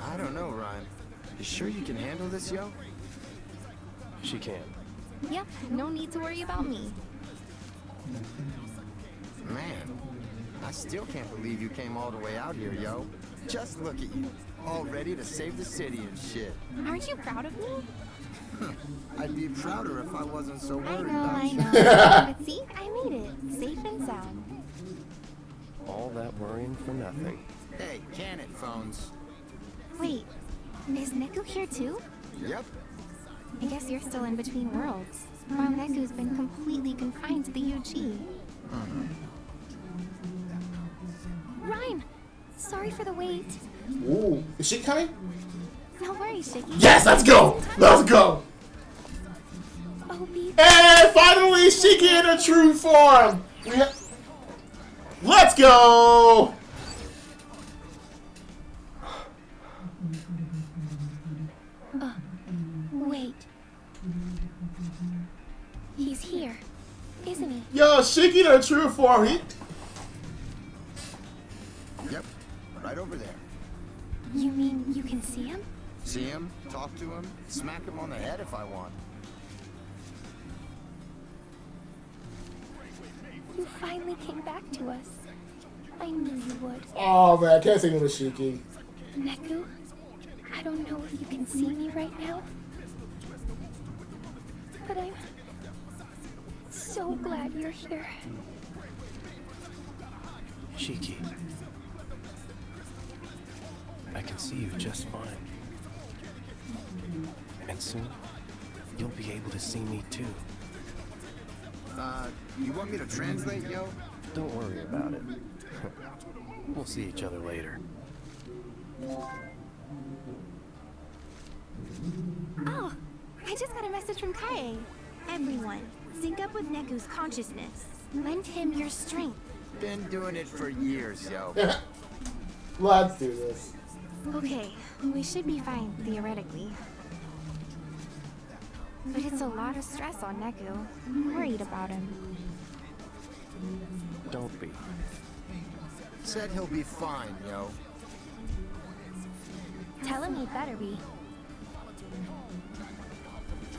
Speaker 7: I don't know, Ryan. You sure you can handle this, yo?
Speaker 13: She can.
Speaker 5: Yep, no need to worry about me.
Speaker 7: Man, I still can't believe you came all the way out here, yo. Just look at you, all ready to save the city and shit.
Speaker 5: Aren't you proud of me?
Speaker 7: I'd be prouder if I wasn't so
Speaker 5: I
Speaker 7: worried
Speaker 5: know,
Speaker 7: about
Speaker 5: I
Speaker 7: you.
Speaker 5: know. But see, I made it. Safe and sound.
Speaker 13: All that worrying for nothing.
Speaker 7: Hey, can it, phones?
Speaker 5: Wait, is Neku here too?
Speaker 7: Yep.
Speaker 5: I guess you're still in between worlds, while Neku's been completely confined to the UG. Rhyme! Sorry for the wait.
Speaker 1: Ooh, is she coming?
Speaker 5: No worries, Shiki.
Speaker 1: Yes, let's go! Let's go! And finally, Shiki in her true form! Let's go!
Speaker 5: Wait. He's here, isn't he?
Speaker 1: Yo, Shiki in her true form.
Speaker 7: Yep, right over there.
Speaker 5: You mean you can see him?
Speaker 7: See him, talk to him, smack him on the head if I want.
Speaker 5: You finally came back to us. I knew you would.
Speaker 1: Oh man, I can't say no to Shiki.
Speaker 5: Neku, I don't know if you can see me right now, but I'm so glad you're here.
Speaker 13: Shiki. I can see you just fine. And soon, you'll be able to see me too.
Speaker 7: You want me to translate, yo?
Speaker 13: Don't worry about it. We'll see each other later.
Speaker 5: Oh, I just got a message from Kaie. Everyone, sync up with Neku's consciousness. Lend him your strength.
Speaker 7: Been doing it for years, yo.
Speaker 1: Let's do this.
Speaker 5: Okay, we should be fine, theoretically. But it's a lot of stress on Neku. I'm worried about him.
Speaker 13: Don't be.
Speaker 7: Said he'll be fine, yo.
Speaker 5: Tell him he'd better be.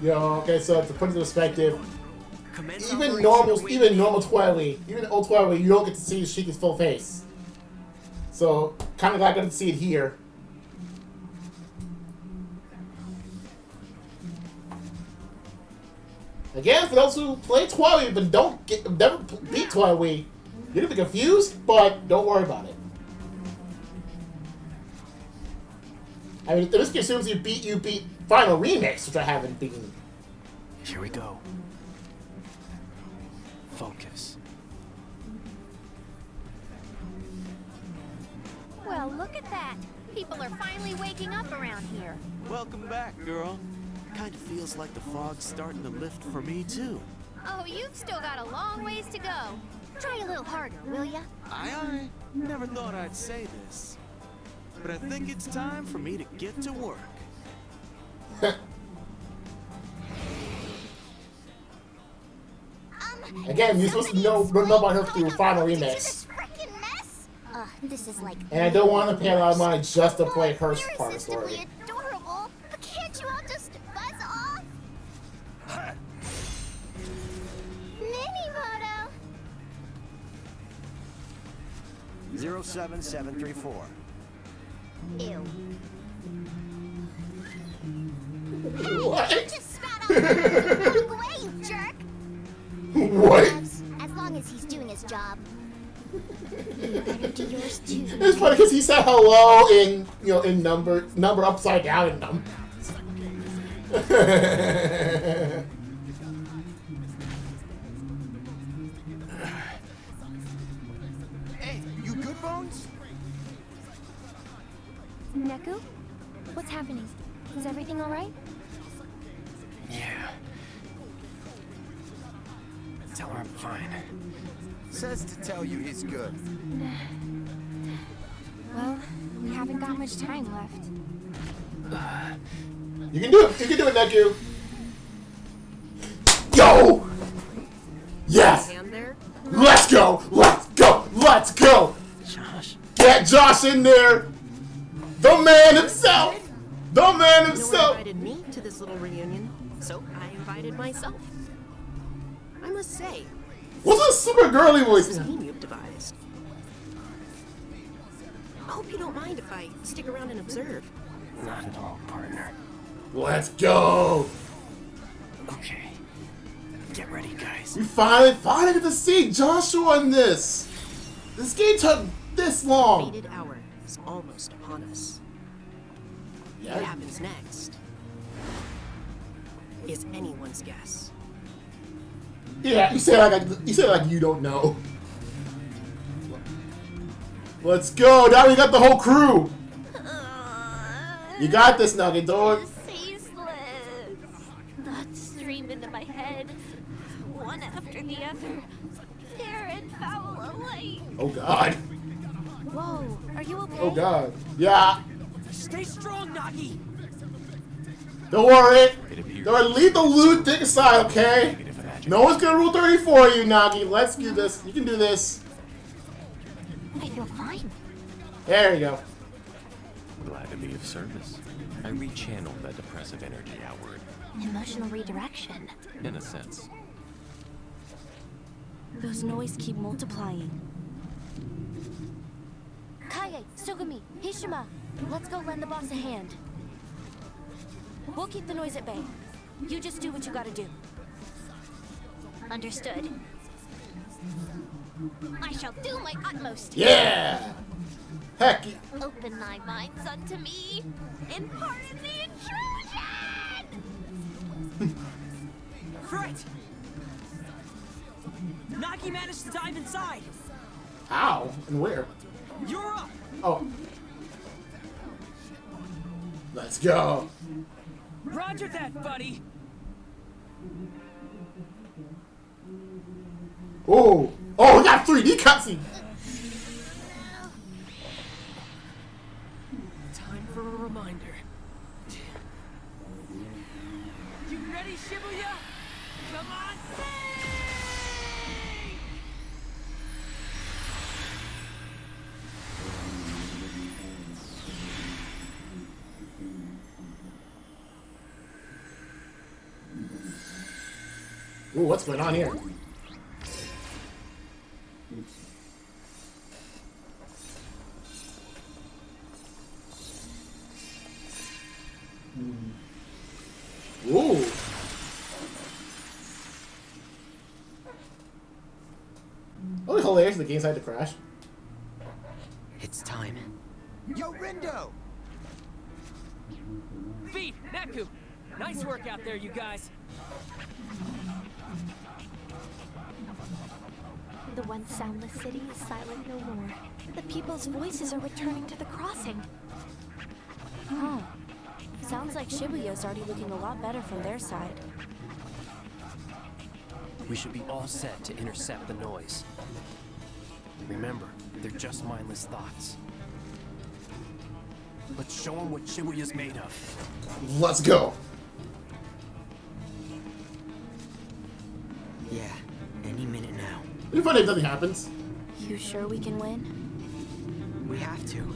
Speaker 1: Yo, okay, so to put it in perspective, even normal Twilight, even old Twilight, you don't get to see Shiki's full face. So, kind of glad I got to see it here. Again, for those who play Twilight but never beat Twilight, you're gonna be confused, but don't worry about it. I mean, this assumes you beat Final Remix, which I haven't beaten.
Speaker 13: Here we go. Focus.
Speaker 15: Well, look at that. People are finally waking up around here.
Speaker 8: Welcome back, girl. Kind of feels like the fog's starting to lift for me, too.
Speaker 15: Oh, you've still got a long ways to go. Try a little harder, will ya?
Speaker 8: Aye. Never thought I'd say this. But I think it's time for me to get to work.
Speaker 1: Again, you're supposed to know about her through Final Remix.
Speaker 15: This is like.
Speaker 1: And I don't want to pay a lot of money just to play her part of the story.
Speaker 15: Adorable, but can't you all just buzz off? Minimoto.
Speaker 6: 07734.
Speaker 15: Ew.
Speaker 1: What?
Speaker 15: You just spat out the wrong way, you jerk.
Speaker 1: What?
Speaker 15: As long as he's doing his job. You better do yours too.
Speaker 1: It's funny because he said hello in in number upside down in numbers.
Speaker 7: Hey, you good, Bones?
Speaker 5: Neku? What's happening? Is everything alright?
Speaker 13: Yeah. Tell her I'm fine.
Speaker 7: Says to tell you he's good.
Speaker 5: Well, we haven't got much time left.
Speaker 1: You can do it. You can do it, Neku. Yo! Yes! Let's go! Let's go! Let's go!
Speaker 2: Josh.
Speaker 1: Get Josh in there! The man himself! The man himself!
Speaker 16: No one invited me to this little reunion, so I invited myself. I must say,
Speaker 1: what's a super girly voice?
Speaker 16: scheme you've devised. I hope you don't mind if I stick around and observe.
Speaker 13: Not at all, partner.
Speaker 1: Let's go!
Speaker 13: Okay. Get ready, guys.
Speaker 1: We finally get to see Joshua in this! This game took this long!
Speaker 16: The fated hour is almost upon us.
Speaker 1: Yeah.
Speaker 16: What happens next is anyone's guess.
Speaker 1: Yeah, you say like you don't know. Let's go! Now we got the whole crew! You got this, Nugget, dog.
Speaker 12: Ceaseless. Thoughts stream into my head, one after the other. Fair and foul alike.
Speaker 1: Oh god.
Speaker 12: Whoa, are you okay?
Speaker 1: Oh god. Yeah.
Speaker 11: Stay strong, Nagi.
Speaker 1: Don't worry. Don't leave the loot dick aside, okay? No one's gonna rule 30 for you, Nagi. Let's do this. You can do this.
Speaker 12: I feel fine.
Speaker 1: There you go.
Speaker 10: Glad to be of service. I rechanneled that depressive energy outward.
Speaker 12: Emotional redirection.
Speaker 10: In a sense.
Speaker 12: Those noise keep multiplying. Kaie, Sugumi, Hishima, let's go lend the boss a hand. We'll keep the noise at bay. You just do what you gotta do. Understood. I shall do my utmost.
Speaker 1: Yeah! Heck yeah.
Speaker 12: Open thy minds unto me, and pardon the intrusion!
Speaker 11: Right! Nagi managed to dive inside.
Speaker 1: How? And where?
Speaker 11: You're up.
Speaker 1: Oh. Let's go.
Speaker 11: Roger that, buddy.
Speaker 1: Oh. Oh, we got 3D cutscene.
Speaker 11: Time for a reminder. You ready, Shibuya? Come on!
Speaker 1: Ooh, what's going on here? Ooh. Oh, hilarious! The game decided to crash.
Speaker 2: It's time.
Speaker 7: Yo, Rindo!
Speaker 11: Beat, Neku! Nice work out there, you guys.
Speaker 5: The once soundless city is silent no more. The people's voices are returning to the crossing.
Speaker 12: Huh. Sounds like Shibuya's already looking a lot better from their side.
Speaker 13: We should be all set to intercept the noise. Remember, they're just mindless thoughts. Let's show them what Shibuya's made of.
Speaker 1: Let's go.
Speaker 2: Yeah, any minute now.
Speaker 1: It'd be funny if nothing happens.
Speaker 12: You sure we can win?
Speaker 2: We have to.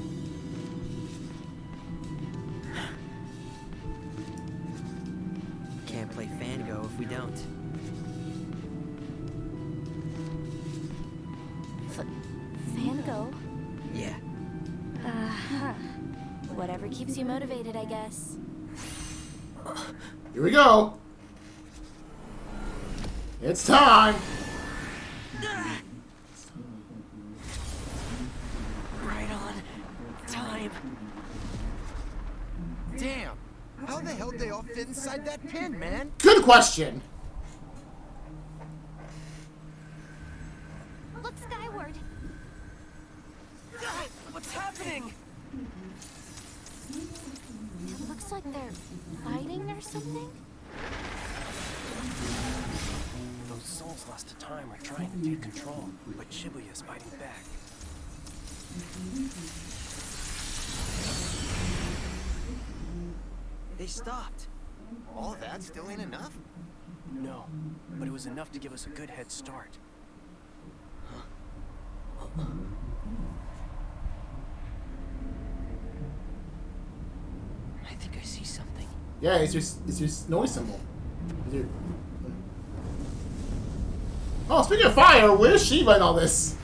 Speaker 2: Can't play Fango if we don't.
Speaker 12: Fango?
Speaker 2: Yeah.
Speaker 12: Uh-huh. Whatever keeps you motivated, I guess.
Speaker 1: Here we go. It's time.
Speaker 16: Right on time.
Speaker 7: Damn! How the hell did they all fit inside that pin, man?
Speaker 1: Good question.
Speaker 5: Look skyward.
Speaker 16: What's happening?
Speaker 5: It looks like they're fighting or something.
Speaker 13: Those souls lost to time are trying to take control, but Shibuya's fighting back.
Speaker 2: They stopped.
Speaker 7: All that still ain't enough?
Speaker 13: No, but it was enough to give us a good head start.
Speaker 2: I think I see something.
Speaker 1: Yeah, it's your noise symbol. Oh, speaking of fire, where's Shiva in all this?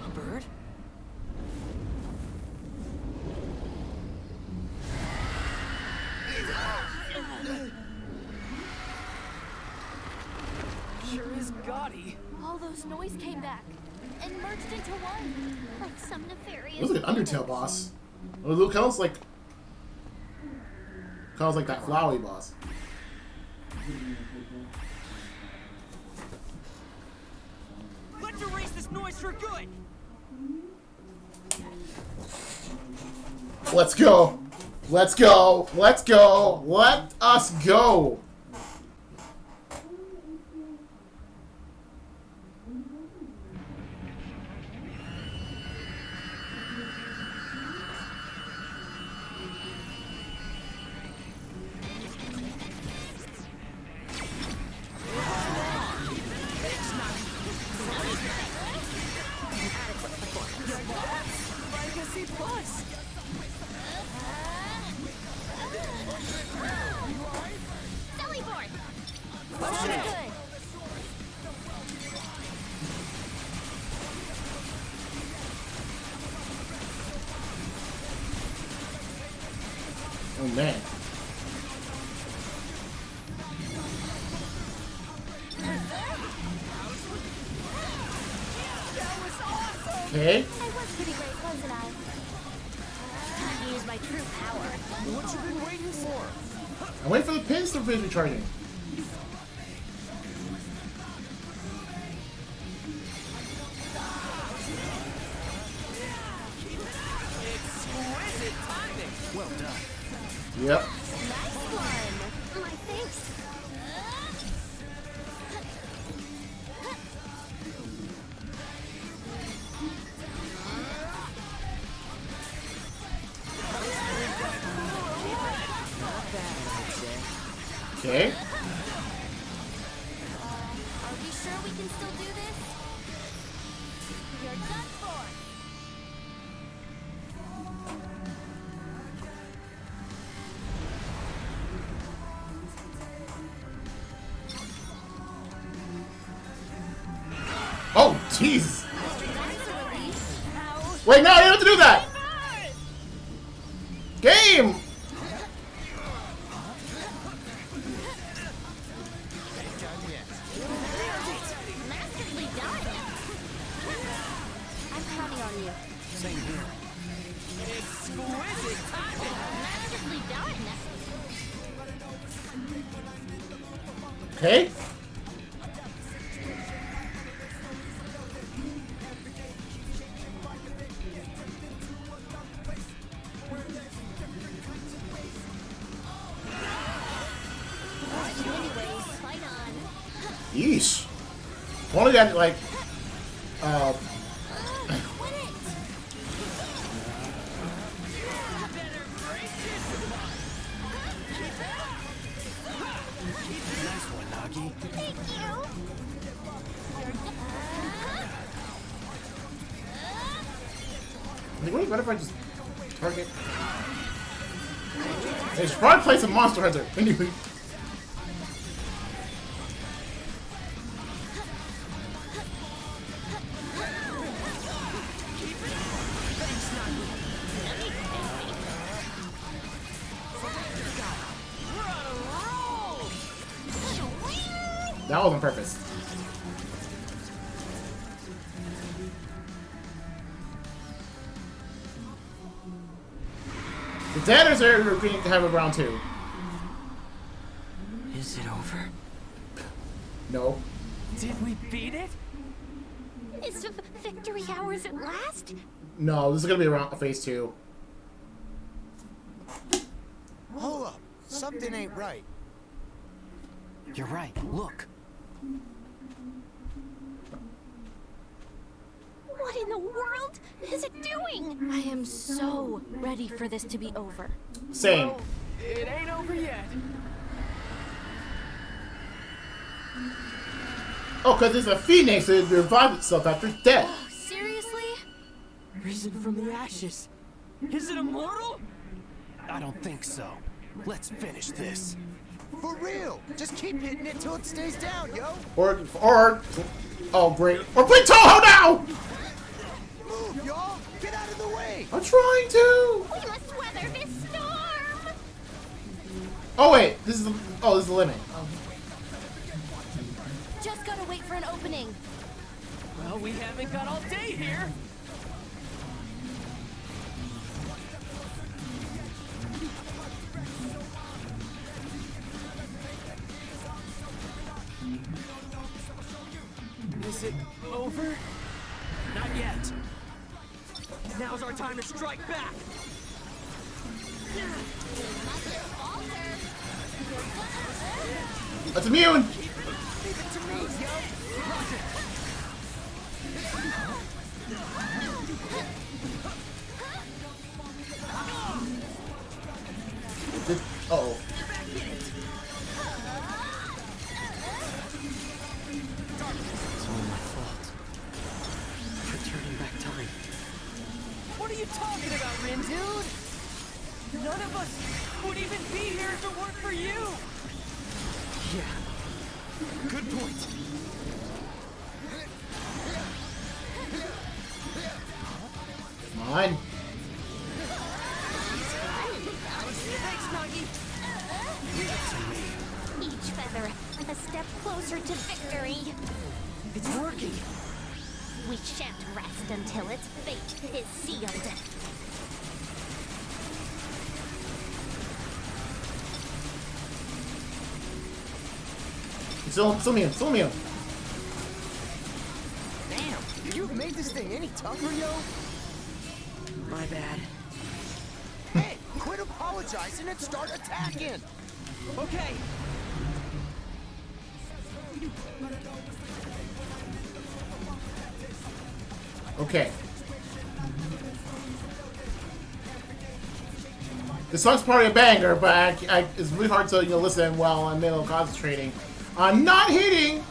Speaker 16: A bird?
Speaker 11: Sure is gaudy.
Speaker 12: All those noise came back and merged into one.
Speaker 5: Like some nefarious.
Speaker 1: It was like an Undertale boss. It kind of like that Flowey boss.
Speaker 16: Let's erase this noise for good!
Speaker 1: Let's go. Let's go. Let's go. Let us go. Oh man. Okay.
Speaker 5: I was pretty great, wasn't I? Time to use my true power.
Speaker 16: What you been waiting for?
Speaker 1: I'm waiting for the pins to finish recharging.
Speaker 16: Exquisite timing! Well done.
Speaker 1: Yep.
Speaker 5: Nice one. My thanks.
Speaker 1: Okay.
Speaker 12: Are we sure we can still do this? You're done for.
Speaker 1: Jeez. Wait, no, you don't have to do that. Game.
Speaker 12: Masterfully done. I'm counting on you.
Speaker 3: Same here.
Speaker 12: Exquisite timing. Masterfully done.
Speaker 1: Okay. Yeesh. Only got like
Speaker 3: Nice one, Nagi.
Speaker 12: Thank you.
Speaker 1: what if I just target? They should probably play some Monster Hunter. Anyway. That was on purpose. The Danners are going to have a round 2.
Speaker 2: Is it over?
Speaker 1: No.
Speaker 11: Did we beat it?
Speaker 12: Is victory ours at last?
Speaker 1: No, this is going to be a phase 2.
Speaker 7: Hold up. Something ain't right.
Speaker 3: You're right. Look.
Speaker 12: What in the world is it doing? I am so ready for this to be over.
Speaker 1: Same.
Speaker 11: Well, it ain't over yet.
Speaker 1: Oh, because it's a phoenix, so it revives itself after death.
Speaker 12: Seriously?
Speaker 11: Risen from the ashes. Is it immortal?
Speaker 3: I don't think so. Let's finish this.
Speaker 7: For real. Just keep hitting it till it stays down, yo.
Speaker 1: Or, oh great. Or play Toho now!
Speaker 7: Move, y'all. Get out of the way.
Speaker 1: I'm trying to.
Speaker 12: We must weather this storm.
Speaker 1: Oh wait, this is the limit.
Speaker 12: Just gotta wait for an opening.
Speaker 11: Well, we haven't got all day here. Is it over?
Speaker 3: Not yet.
Speaker 11: Now's our time to strike back.
Speaker 1: That's immune.
Speaker 7: Leave it to me, yo.
Speaker 1: Uh-oh.
Speaker 2: It's all my fault. For turning back time.
Speaker 11: What are you talking about, Rin, dude? None of us would even be here if it weren't for you.
Speaker 3: Yeah. Good point.
Speaker 1: Come on.
Speaker 12: Thanks, Nagi. Each feather a step closer to victory.
Speaker 3: It's working.
Speaker 12: We shan't rest until its fate is sealed.
Speaker 1: Still immune.
Speaker 7: Damn. You've made this thing any tougher, yo.
Speaker 2: My bad.
Speaker 7: Hey, quit apologizing and start attacking.
Speaker 11: Okay.
Speaker 1: Okay. This song's probably a banger, but it's really hard to listen while I'm concentrating on not hitting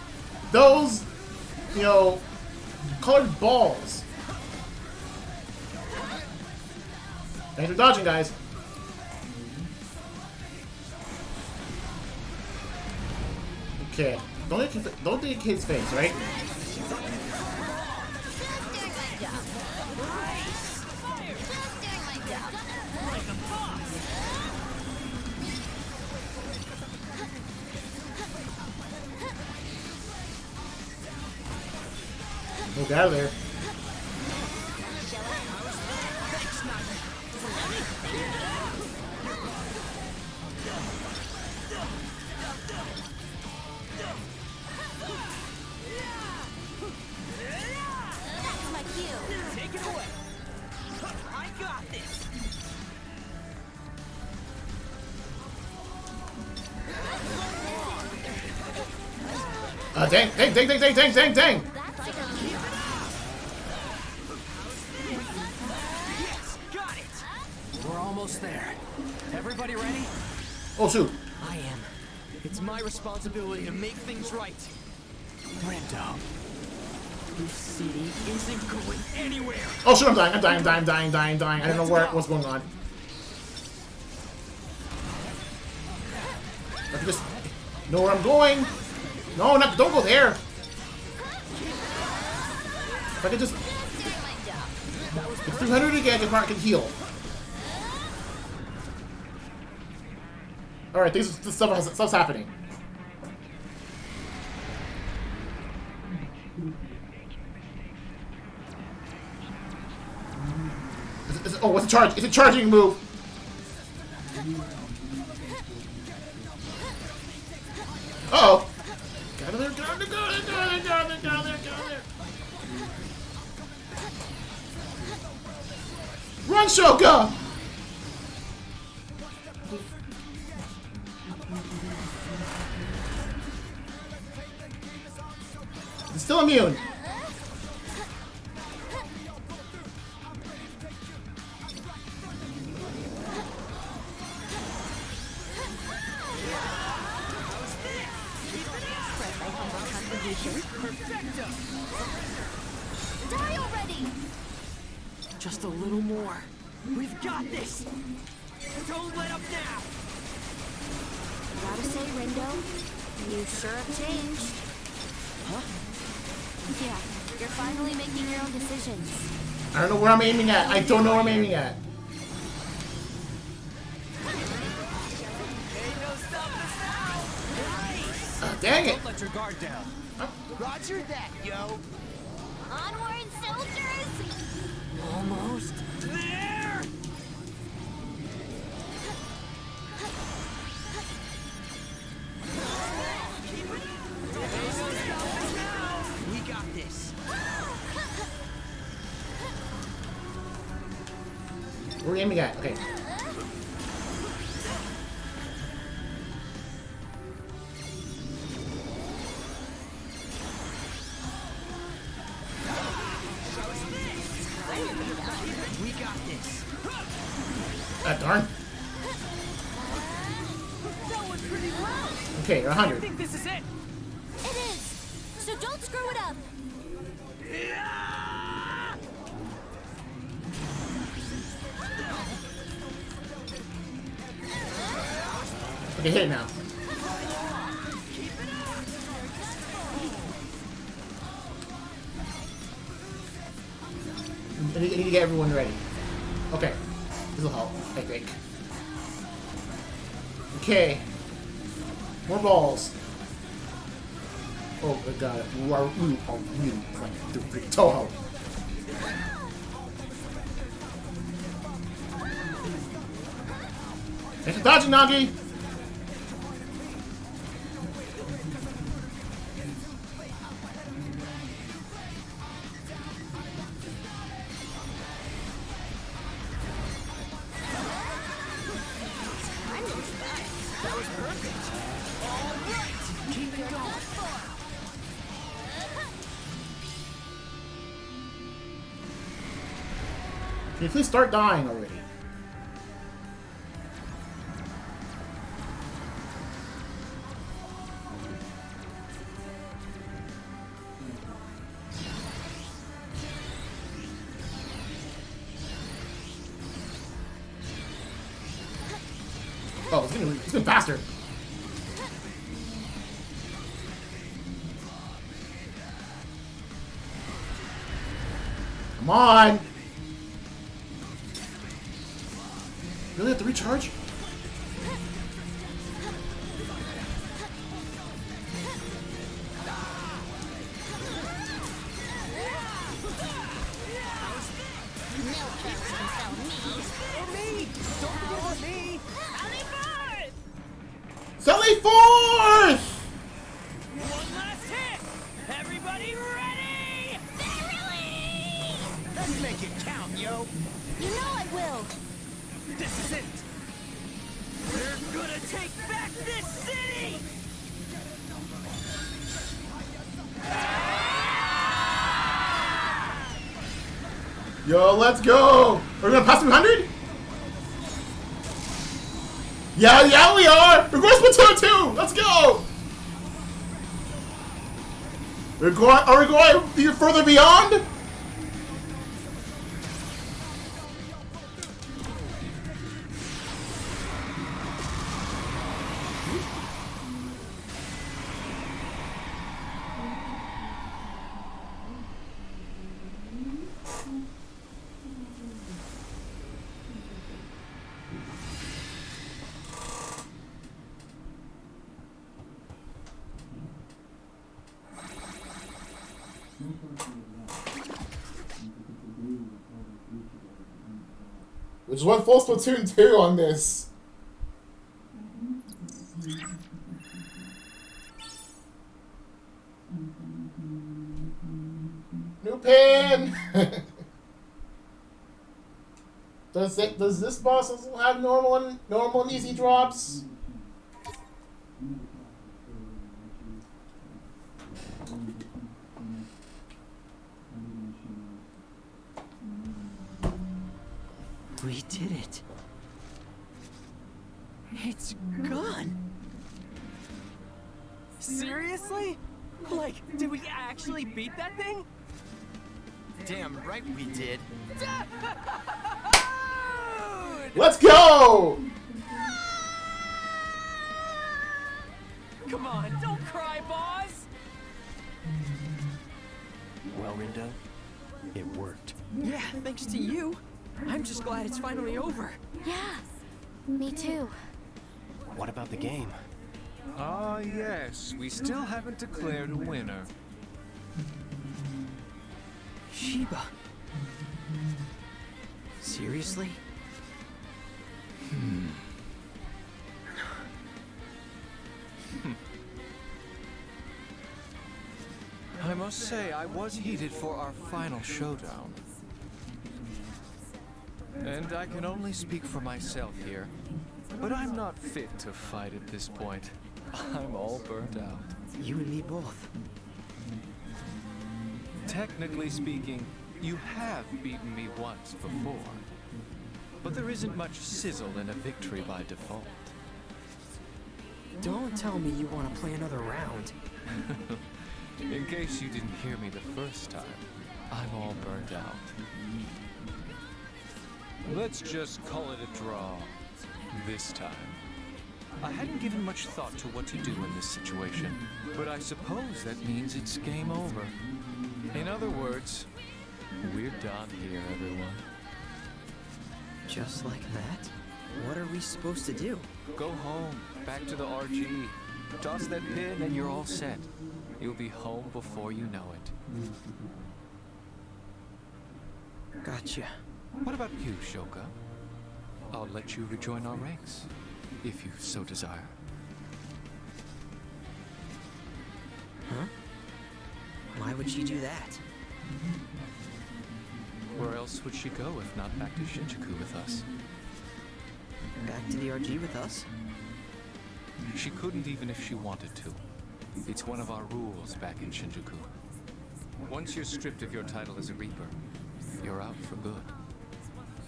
Speaker 1: those colored balls. Thanks for dodging, guys. Okay, don't hit his face, right?
Speaker 11: the boss!
Speaker 1: Oh, get out of there.
Speaker 12: That's my cue.
Speaker 11: Take it away. I got this.
Speaker 1: Dang, dang, dang, dang, dang, dang, dang, dang!
Speaker 11: Yes, got it. We're almost there. Everybody ready?
Speaker 1: Oh, shoot.
Speaker 11: I am. It's my responsibility to make things right. Rando, this city isn't going anywhere.
Speaker 1: Oh, shoot, I'm dying, I'm dying, I'm dying, I'm dying, dying, dying. I don't know what's going on. I can just know where I'm going. No, not, don't go there. If I could just... It's 300 again, if I can heal. Alright, this stuff's happening. Oh, what's a charge? It's a charging move. Uh-oh. Get out of there, get out of there, get out of there, get out of there, get out of there, get out of there, get out of there. Run, Shoka! It's still immune.
Speaker 11: Perfecto.
Speaker 12: Die already!
Speaker 11: Just a little more. We've got this. Don't let up now.
Speaker 12: Gotta say, Rindo, you sure have changed.
Speaker 11: Huh?
Speaker 12: Yeah, you're finally making your own decisions.
Speaker 1: I don't know where I'm aiming at. I don't know where I'm aiming at. Dang it!
Speaker 11: Don't let your guard down.
Speaker 7: Roger that, yo.
Speaker 12: Onward, soldiers!
Speaker 11: Almost there. We got this.
Speaker 1: Where are we aiming at? Okay.
Speaker 11: We got this.
Speaker 1: Darn.
Speaker 11: That was pretty loud.
Speaker 1: Okay, you're 100.
Speaker 11: I think this is it.
Speaker 12: It is! So don't screw it up!
Speaker 1: Okay, hit it now. I need to get everyone ready. Okay. This will help, I think. Okay. More balls. Oh, my God. Toho. Thanks for dodging, Nagi!
Speaker 11: That was perfect. All right, keep it going.
Speaker 1: Can you please start dying already? Oh, it's been faster. Come on! Really have to recharge? Sally Forth!
Speaker 9: One last hit! Everybody ready? Barely! Let's make it count, yo!
Speaker 12: You know I will!
Speaker 9: This is it! We're gonna take back this city!
Speaker 1: Yo, let's go! We're gonna pass 300? Yeah, we are! We're going Splatoon 2! Let's go! Are we going even further beyond? There's one full Splatoon 2 on this. New pin! Does this boss also have normal and easy drops?
Speaker 2: We did it.
Speaker 11: It's gone. Seriously? Like, did we actually beat that thing?
Speaker 7: Damn right we did.
Speaker 1: Let's go!
Speaker 11: Come on, don't cry, boss!
Speaker 13: Well, Rindo, it worked.
Speaker 11: Yeah, thanks to you. I'm just glad it's finally over.
Speaker 12: Yeah, me too.
Speaker 13: What about the game?
Speaker 4: Ah, yes. We still haven't declared a winner.
Speaker 2: Shiba. Seriously?
Speaker 4: I must say, I was heated for our final showdown. And I can only speak for myself here, but I'm not fit to fight at this point. I'm all burnt out.
Speaker 2: You and me both.
Speaker 4: Technically speaking, you have beaten me once before. But there isn't much sizzle in a victory by default.
Speaker 2: Don't tell me you want to play another round.
Speaker 4: In case you didn't hear me the first time, I'm all burnt out. Let's just call it a draw. This time. I hadn't given much thought to what to do in this situation, but I suppose that means it's game over. In other words, we're done here, everyone.
Speaker 2: Just like that? What are we supposed to do?
Speaker 4: Go home, back to the RG. Toss that pin and you're all set. You'll be home before you know it.
Speaker 2: Gotcha.
Speaker 4: What about you, Shoka? I'll let you rejoin our ranks, if you so desire.
Speaker 2: Huh? Why would she do that?
Speaker 4: Where else would she go if not back to Shinjuku with us?
Speaker 2: Back to the RG with us?
Speaker 4: She couldn't even if she wanted to. It's one of our rules back in Shinjuku. Once you're stripped of your title as a Reaper, you're out for good.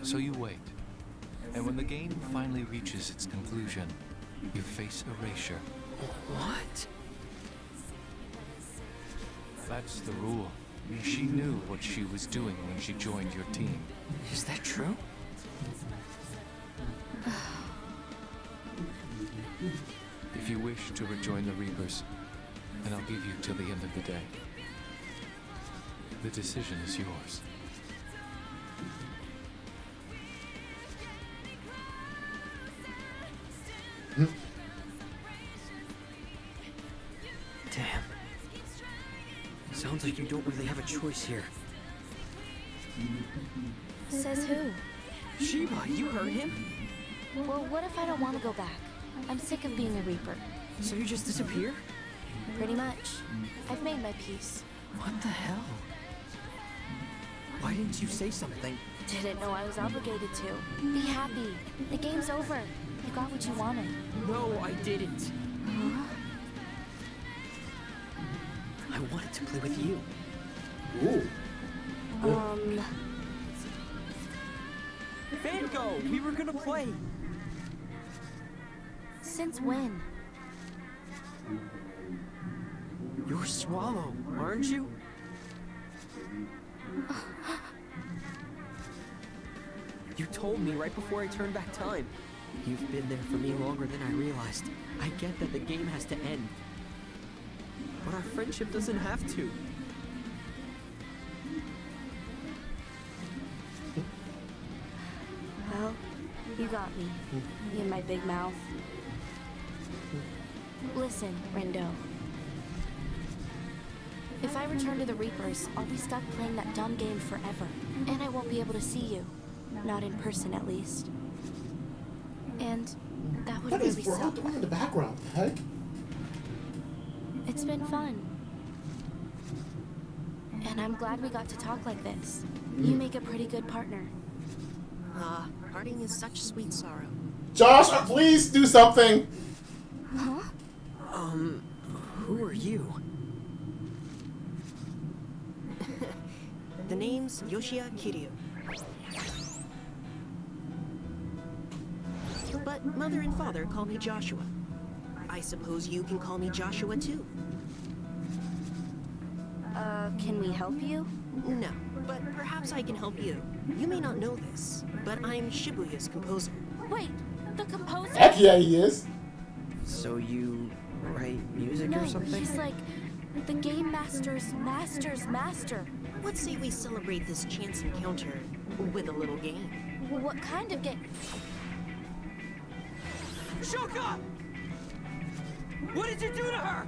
Speaker 4: So you wait. And when the game finally reaches its conclusion, you face erasure.
Speaker 2: What?
Speaker 4: That's the rule. She knew what she was doing when she joined your team.
Speaker 2: Is that true?
Speaker 4: If you wish to rejoin the Reapers, then I'll give you till the end of the day. The decision is yours.
Speaker 2: Damn. Sounds like you don't really have a choice here.
Speaker 12: Says who?
Speaker 3: Shiba, you heard him?
Speaker 12: Well, what if I don't want to go back? I'm sick of being a Reaper.
Speaker 3: So you just disappear?
Speaker 12: Pretty much. I've made my peace.
Speaker 3: What the hell? Why didn't you say something?
Speaker 12: Didn't know I was obligated to. Be happy. The game's over. You got what you wanted.
Speaker 3: No, I didn't.
Speaker 12: Huh?
Speaker 2: I wanted to play with you.
Speaker 1: Ooh.
Speaker 3: Van Gogh, we were gonna play.
Speaker 12: Since when?
Speaker 3: You're Swallow, aren't you? You told me right before I turned back time. You've been there for me longer than I realized. I get that the game has to end. But our friendship doesn't have to.
Speaker 12: Well, you got me. In my big mouth. Listen, Rendo. If I return to the Reapers, I'll be stuck playing that dumb game forever. And I won't be able to see you. Not in person, at least. And that would
Speaker 1: What is
Speaker 12: really
Speaker 1: Bro
Speaker 12: suck.
Speaker 1: doing in the background? The heck?
Speaker 12: It's been fun. And I'm glad we got to talk like this. You make a pretty good partner.
Speaker 16: Parting is such sweet sorrow.
Speaker 1: Josh, please do something!
Speaker 12: Huh?
Speaker 3: Who are you?
Speaker 16: The name's Yoshia Kiryu. But mother and father call me Joshua. I suppose you can call me Joshua too.
Speaker 12: Can we help you?
Speaker 16: No, but perhaps I can help you. You may not know this, but I'm Shibuya's composer.
Speaker 12: Wait, the composer?
Speaker 1: Heck yeah, he is.
Speaker 2: So you write music
Speaker 12: No,
Speaker 2: or something?
Speaker 12: he's like the Game Master's master's master.
Speaker 16: Let's say we celebrate this chance encounter with a little game.
Speaker 12: What kind of game?
Speaker 3: Shoka! What did you do to her?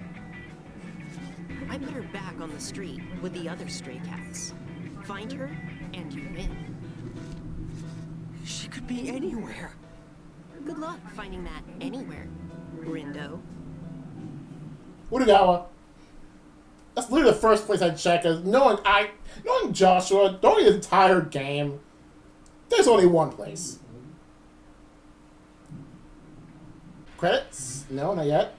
Speaker 16: I put her back on the street with the other stray cats. Find her, and you win.
Speaker 3: She could be anywhere.
Speaker 16: Good luck finding that anywhere, Rindo.
Speaker 1: Urugawa. That's literally the first place I'd check. Is knowing Joshua, knowing the entire game, there's only one place. Credits? No, not yet.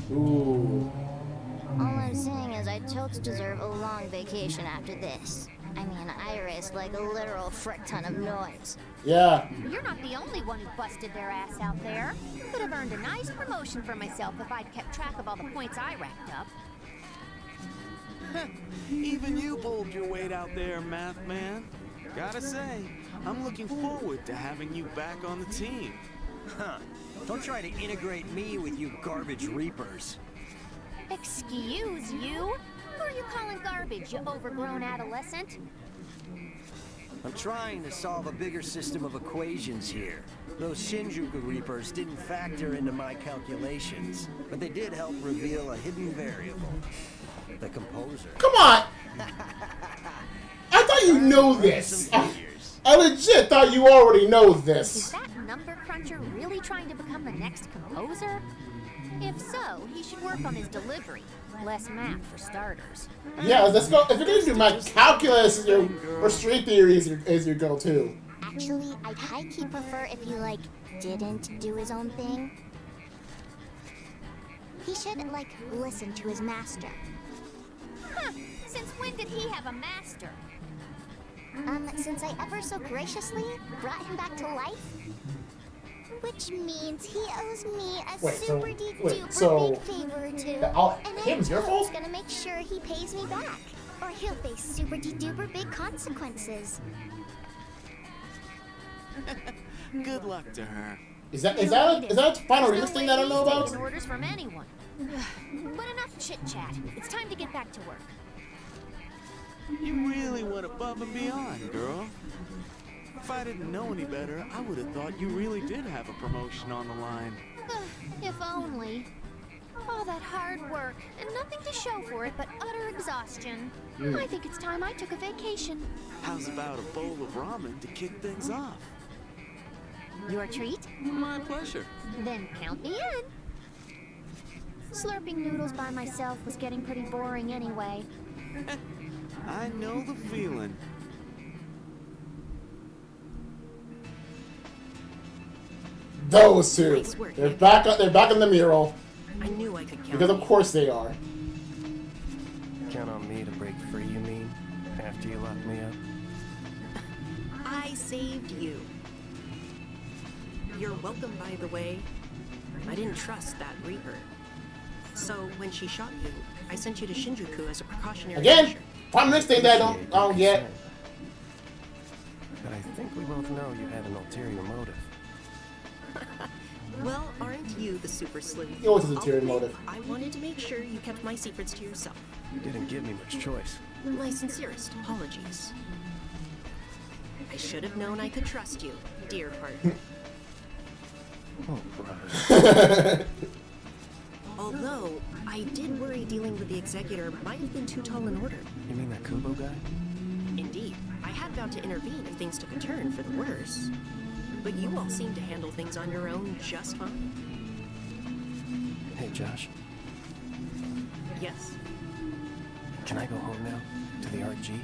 Speaker 1: Ooh.
Speaker 15: All I'm saying is I totes deserve a long vacation after this. I mean, I risked like a literal frick ton of noise.
Speaker 1: Yeah.
Speaker 17: You're not the only one who busted their ass out there. Could have earned a nice promotion for myself if I'd kept track of all the points I racked up.
Speaker 8: Even you pulled your weight out there, Math Man. Gotta say, I'm looking forward to having you back on the team.
Speaker 6: Huh. Don't try to integrate me with you garbage reapers.
Speaker 17: Excuse you? Who are you calling garbage, you overgrown adolescent?
Speaker 6: I'm trying to solve a bigger system of equations here. Those Shinjuku Reapers didn't factor into my calculations, but they did help reveal a hidden variable. The composer.
Speaker 1: Come on! I thought you know this. I legit thought you already know
Speaker 17: Is
Speaker 1: this.
Speaker 17: that number cruncher really trying to become the next composer? If so, he should work on his delivery. Less math for starters.
Speaker 1: Yeah, let's go. If you're gonna do math, calculus or street theory is your go-to.
Speaker 15: Actually, I'd high-key prefer if he, like, didn't do his own thing. He should, like, listen to his master.
Speaker 17: Huh. Since when did he have a master?
Speaker 15: Since I ever so graciously brought him back to life. Which means he owes me a
Speaker 1: Wait, so-
Speaker 15: super duper
Speaker 1: wait, so-
Speaker 15: big favor or two. And
Speaker 1: him's your fault?
Speaker 15: gonna make sure he pays me back. Or he'll face super duper big consequences.
Speaker 8: Good luck to her.
Speaker 1: Is that a final release thing that I don't know about?
Speaker 17: Taking orders from anyone. But enough chit chat. It's time to get back to work.
Speaker 8: You really went above and beyond, girl. If I didn't know any better, I would have thought you really did have a promotion on the line.
Speaker 17: If only. All that hard work and nothing to show for it but utter exhaustion. I think it's time I took a vacation.
Speaker 8: How's about a bowl of ramen to kick things off?
Speaker 17: Your treat?
Speaker 8: My pleasure.
Speaker 17: Then count me in. Slurping noodles by myself was getting pretty boring anyway.
Speaker 8: I know the feeling.
Speaker 1: Those two. They're back in the mural.
Speaker 16: I knew I could count.
Speaker 1: Because of course they are.
Speaker 13: Count on me to break free, you mean? After you locked me up?
Speaker 16: I saved you. You're welcome, by the way. I didn't trust that Reaper. So when she shot you, I sent you to Shinjuku as a precautionary
Speaker 1: Again,
Speaker 16: measure.
Speaker 1: final next thing that I don't get.
Speaker 13: But I think we both know you had an ulterior motive.
Speaker 16: Well, aren't you the super sleuth?
Speaker 1: It was an ulterior
Speaker 16: I'll admit,
Speaker 1: motive.
Speaker 16: I wanted to make sure you kept my secrets to yourself.
Speaker 13: You didn't give me much choice.
Speaker 16: My sincerest apologies. I should have known I could trust you, dear partner.
Speaker 13: Oh, brother.
Speaker 16: Although, I did worry dealing with the Executor might have been too tall an order.
Speaker 13: You mean that Kubo guy?
Speaker 16: Indeed, I had vowed to intervene if things took a turn for the worse. But you all seem to handle things on your own just fine.
Speaker 13: Hey, Josh.
Speaker 16: Yes?
Speaker 13: Can I go home now? To the RG?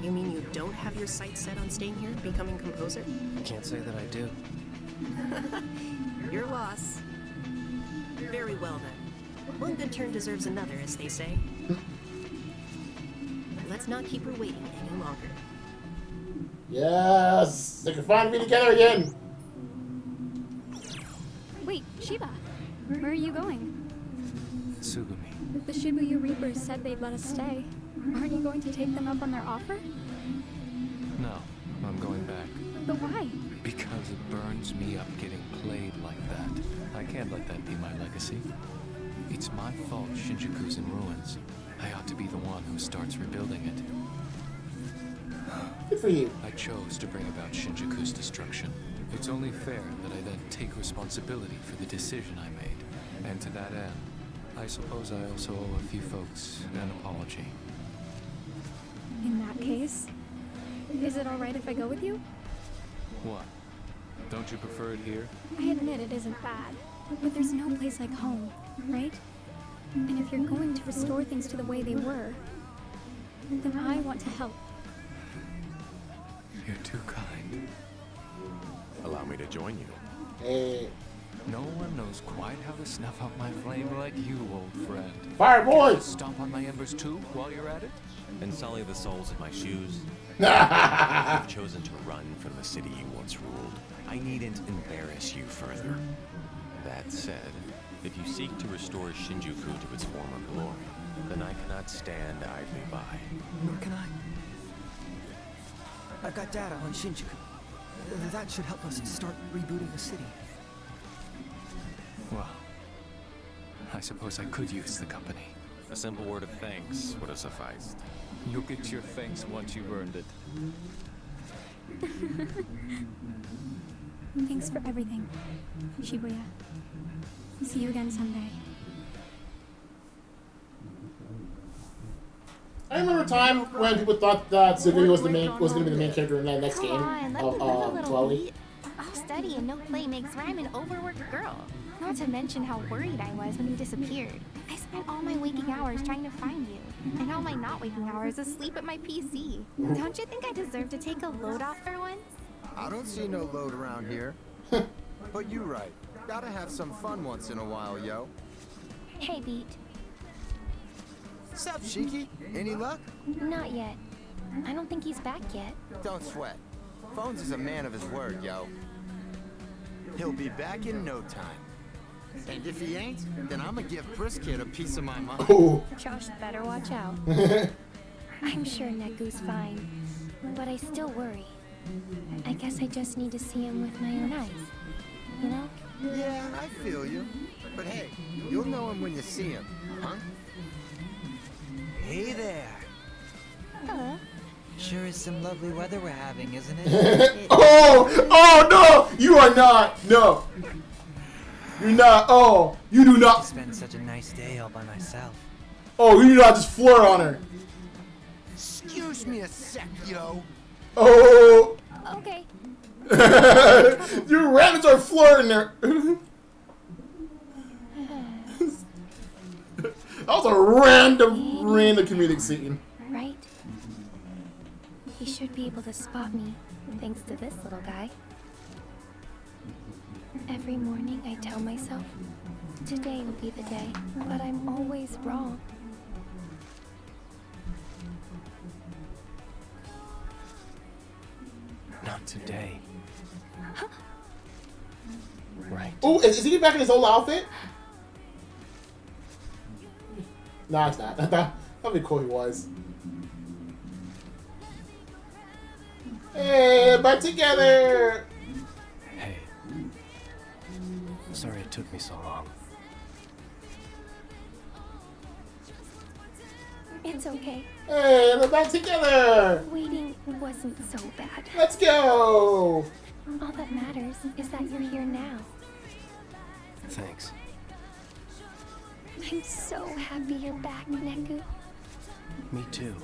Speaker 16: You mean you don't have your sights set on staying here, becoming composer?
Speaker 13: Can't say that I do.
Speaker 16: Your loss. Very well then. One good turn deserves another, as they say. Let's not keep her waiting any longer.
Speaker 1: Yes, they can finally be together again.
Speaker 14: Wait, Shiba, where are you going?
Speaker 13: Tsugumi.
Speaker 14: The Shibuya Reapers said they'd let us stay. Aren't you going to take them up on their offer?
Speaker 4: No, I'm going back.
Speaker 14: But why?
Speaker 4: Because it burns me up getting played like that. I can't let that be my legacy. It's my fault Shinjuku's in ruins. I ought to be the one who starts rebuilding it.
Speaker 1: Good for you.
Speaker 4: I chose to bring about Shinjuku's destruction. It's only fair that I then take responsibility for the decision I made. And to that end, I suppose I also owe a few folks an apology.
Speaker 14: In that case, is it alright if I go with you?
Speaker 4: What? Don't you prefer it here?
Speaker 14: I admit it isn't bad, but there's no place like home, right? And if you're going to restore things to the way they were, then I want to help.
Speaker 4: You're too kind.
Speaker 10: Allow me to join you.
Speaker 1: Hey.
Speaker 4: No one knows quite how to snuff out my flame like you, old friend.
Speaker 1: Fire boys!
Speaker 4: Stomp on my embers too while you're at it?
Speaker 10: And sully the soles of my shoes. You've chosen to run from the city you once ruled. I needn't embarrass you further. That said, if you seek to restore Shinjuku to its former glory, then I cannot stand idly by.
Speaker 3: Nor can I. I've got data on Shinjuku. That should help us start rebooting the city.
Speaker 4: Well, I suppose I could use the company.
Speaker 10: A simple word of thanks would have sufficed.
Speaker 4: You'll get your thanks once you've earned it.
Speaker 14: Thanks for everything, Shibuya. See you again someday.
Speaker 1: I remember a time when people thought that Shibuya was going to be the main character in that next game of Dwelly.
Speaker 5: Study and no play makes Rhyme an overworked girl. Not to mention how worried I was when you disappeared. I spent all my waking hours trying to find you, and all my not waking hours asleep at my PC. Don't you think I deserve to take a load off for once?
Speaker 7: I don't see no load around here. But you right. Gotta have some fun once in a while, yo.
Speaker 5: Hey, Beat.
Speaker 7: Sup, Shiki? Any luck?
Speaker 5: Not yet. I don't think he's back yet.
Speaker 7: Don't sweat. Phones is a man of his word, yo. He'll be back in no time. And if he ain't, then I'm gonna give Brisket a piece of my mind.
Speaker 1: Ooh.
Speaker 5: Josh better watch out. I'm sure Neku's fine, but I still worry. I guess I just need to see him with my own eyes. You know?
Speaker 7: Yeah, I feel you. But hey, you'll know him when you see him, huh?
Speaker 18: Hey there.
Speaker 5: Hello.
Speaker 18: Sure is some lovely weather we're having, isn't it?
Speaker 1: Oh no! You are not! No! You're not. Oh, you do not.
Speaker 18: Spend such a nice day all by myself.
Speaker 1: Oh, you do not just flirt on her.
Speaker 7: Excuse me a sec, yo.
Speaker 1: Oh.
Speaker 5: Okay.
Speaker 1: You ran into her flirting her. That was a random comedic scene.
Speaker 5: Right? He should be able to spot me, thanks to this little guy. Every morning I tell myself, today will be the day, but I'm always wrong.
Speaker 13: Not today. Right.
Speaker 1: Oh, is he back in his old outfit? Nah, it's not. That'd be cool. He was. Hey, back together.
Speaker 13: Hey. Sorry it took me so long.
Speaker 5: It's okay.
Speaker 1: Hey, they're back together.
Speaker 5: Waiting wasn't so bad.
Speaker 1: Let's go.
Speaker 5: All that matters is that you're here now.
Speaker 13: Thanks.
Speaker 5: I'm so happy you're back, Neku.
Speaker 13: Me too.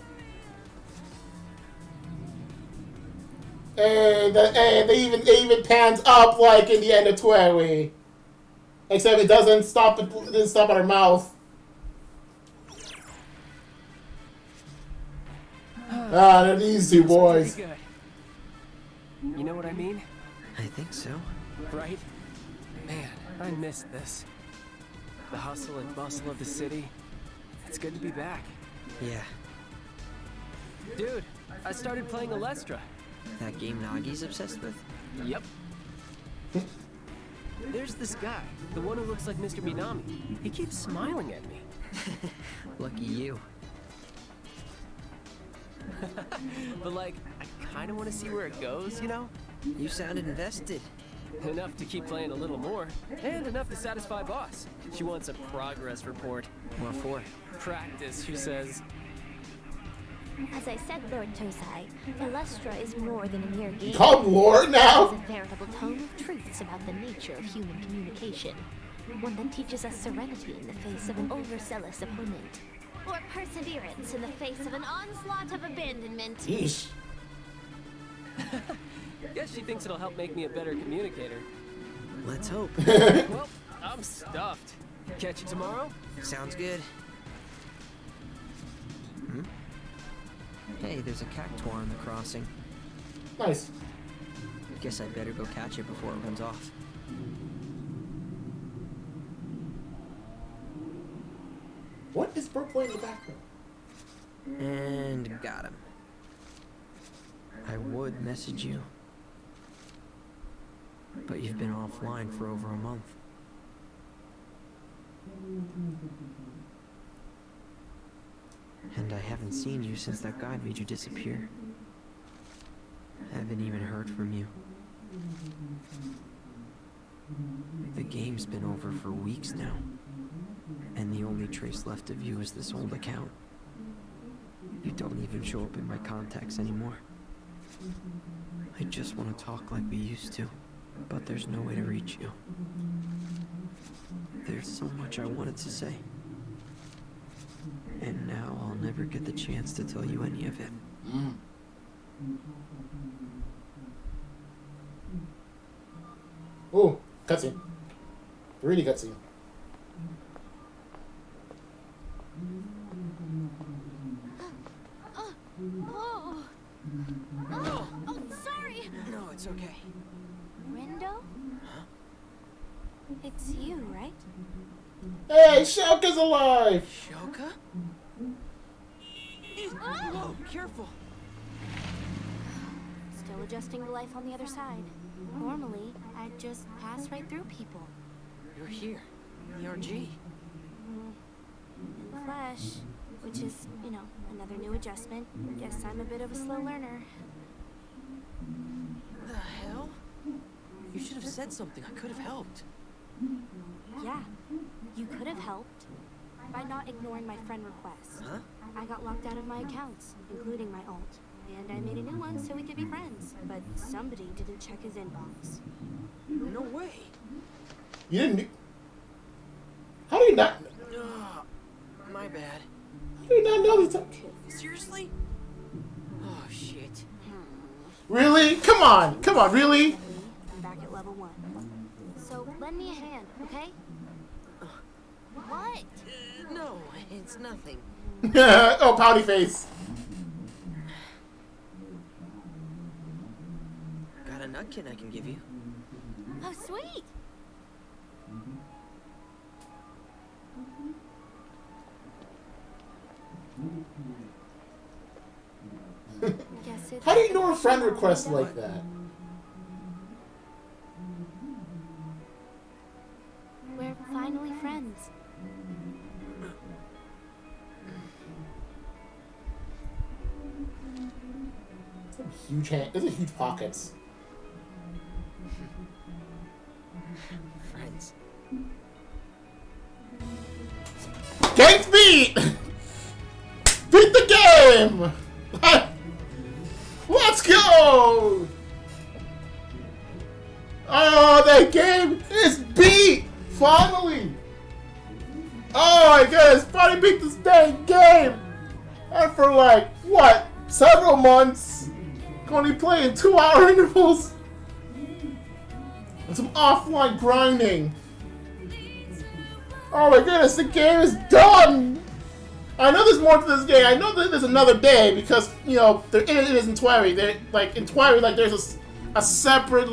Speaker 1: Hey, they even pans up like in the end of Twirly. Except it doesn't stop. It didn't stop at her mouth. They're these two boys.
Speaker 13: Good. You know what I mean?
Speaker 2: I think so.
Speaker 13: Right? Man, I missed this. The hustle and bustle of the city. It's good to be back.
Speaker 2: Yeah.
Speaker 13: Dude, I started playing Alestra.
Speaker 2: That game Nagi's obsessed with?
Speaker 13: Yep. There's this guy, the one who looks like Mr. Minami. He keeps smiling at me.
Speaker 2: Lucky you.
Speaker 13: But like, I kind of want to see where it goes, you know?
Speaker 2: You sounded invested.
Speaker 13: Enough to keep playing a little more, and enough to satisfy boss. She wants a progress report.
Speaker 2: What for?
Speaker 13: Practice, she says.
Speaker 15: As I said, Lord Tosai, Alestra is more than a mere game.
Speaker 1: Called Lord now?
Speaker 15: It's a veritable tome of truths about the nature of human communication. One that teaches us serenity in the face of an overzealous opponent. Or perseverance in the face of an onslaught of abandonment.
Speaker 1: Yeesh.
Speaker 13: Guess she thinks it'll help make me a better communicator.
Speaker 2: Let's hope.
Speaker 13: Well, I'm stuffed. Catch you tomorrow?
Speaker 2: Sounds good. Hmm? Hey, there's a cactuar on the crossing.
Speaker 1: Nice.
Speaker 2: Guess I'd better go catch it before it runs off.
Speaker 1: What is Bro playing in the background?
Speaker 2: And got him. I would message you, but you've been offline for over a month. And I haven't seen you since that guy made you disappear. Haven't even heard from you. The game's been over for weeks now, and the only trace left of you is this old account. You don't even show up in my contacts anymore. I just want to talk like we used to, but there's no way to reach you. There's so much I wanted to say, and now I'll never get the chance to tell you any of it.
Speaker 1: Ooh, cutscene. Really cutscene.
Speaker 15: Oh, sorry.
Speaker 2: No, it's okay.
Speaker 15: Rindo? It's you, right?
Speaker 1: Hey, Shouka's alive!
Speaker 2: Shouka?
Speaker 15: Oh!
Speaker 2: Careful!
Speaker 15: Still adjusting to life on the other side.
Speaker 12: Normally, I'd just pass right through people.
Speaker 3: You're here. ERG.
Speaker 12: In flesh, which is, you know, another new adjustment. Guess I'm a bit of a slow learner.
Speaker 3: The hell? You should have said something. I could have helped.
Speaker 12: Yeah, you could have helped by not ignoring my friend request.
Speaker 3: Huh?
Speaker 12: I got locked out of my accounts, including my alt, and I made a new one so we could be friends. But somebody didn't check his inbox.
Speaker 3: No way.
Speaker 1: You didn't. How do you not?
Speaker 3: My bad.
Speaker 1: How do you not know this?
Speaker 3: Seriously? Oh shit.
Speaker 1: Really? Come on, really?
Speaker 12: I'm back at level 1. So lend me a hand, okay?
Speaker 16: What? No, it's nothing.
Speaker 1: Oh, pouty face.
Speaker 3: Got a nutkin I can give you.
Speaker 12: Oh, sweet.
Speaker 1: How do you ignore a friend request like that?
Speaker 12: We're finally friends.
Speaker 1: Huge hand. Those are huge pockets.
Speaker 3: Friends.
Speaker 1: Game's beat! Beat the game! Let's go! Oh, that game is beat! Finally! Oh my goodness, finally beat this dang game! And for like, what, several months? Only playing 2-hour intervals. And some offline grinding. Oh my goodness, the game is done! I know there's more to this game. I know that there's another day because, you know, it is in Twilight. Like in Twilight, like there's a separate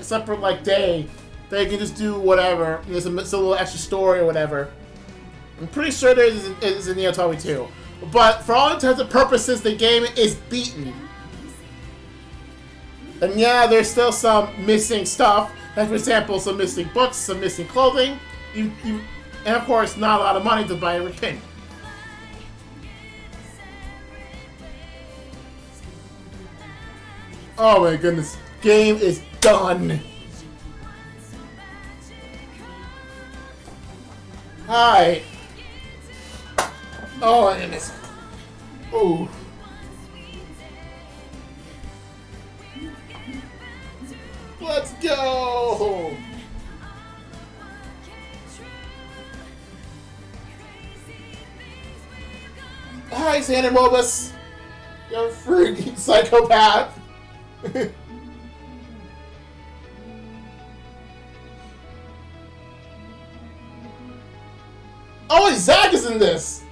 Speaker 1: separate day that you can just do whatever. There's a little extra story or whatever. I'm pretty sure there is in Neo Twilight 2. But for all intents and purposes, the game is beaten. And yeah, there's still some missing stuff. Like for example, some missing books, some missing clothing. And of course, not a lot of money to buy everything. Oh my goodness. Game is done. Hi. Oh my goodness. Ooh. Let's go. Hi, Xander Mobus. You're a freaking psychopath. Oh, and Zach is in this.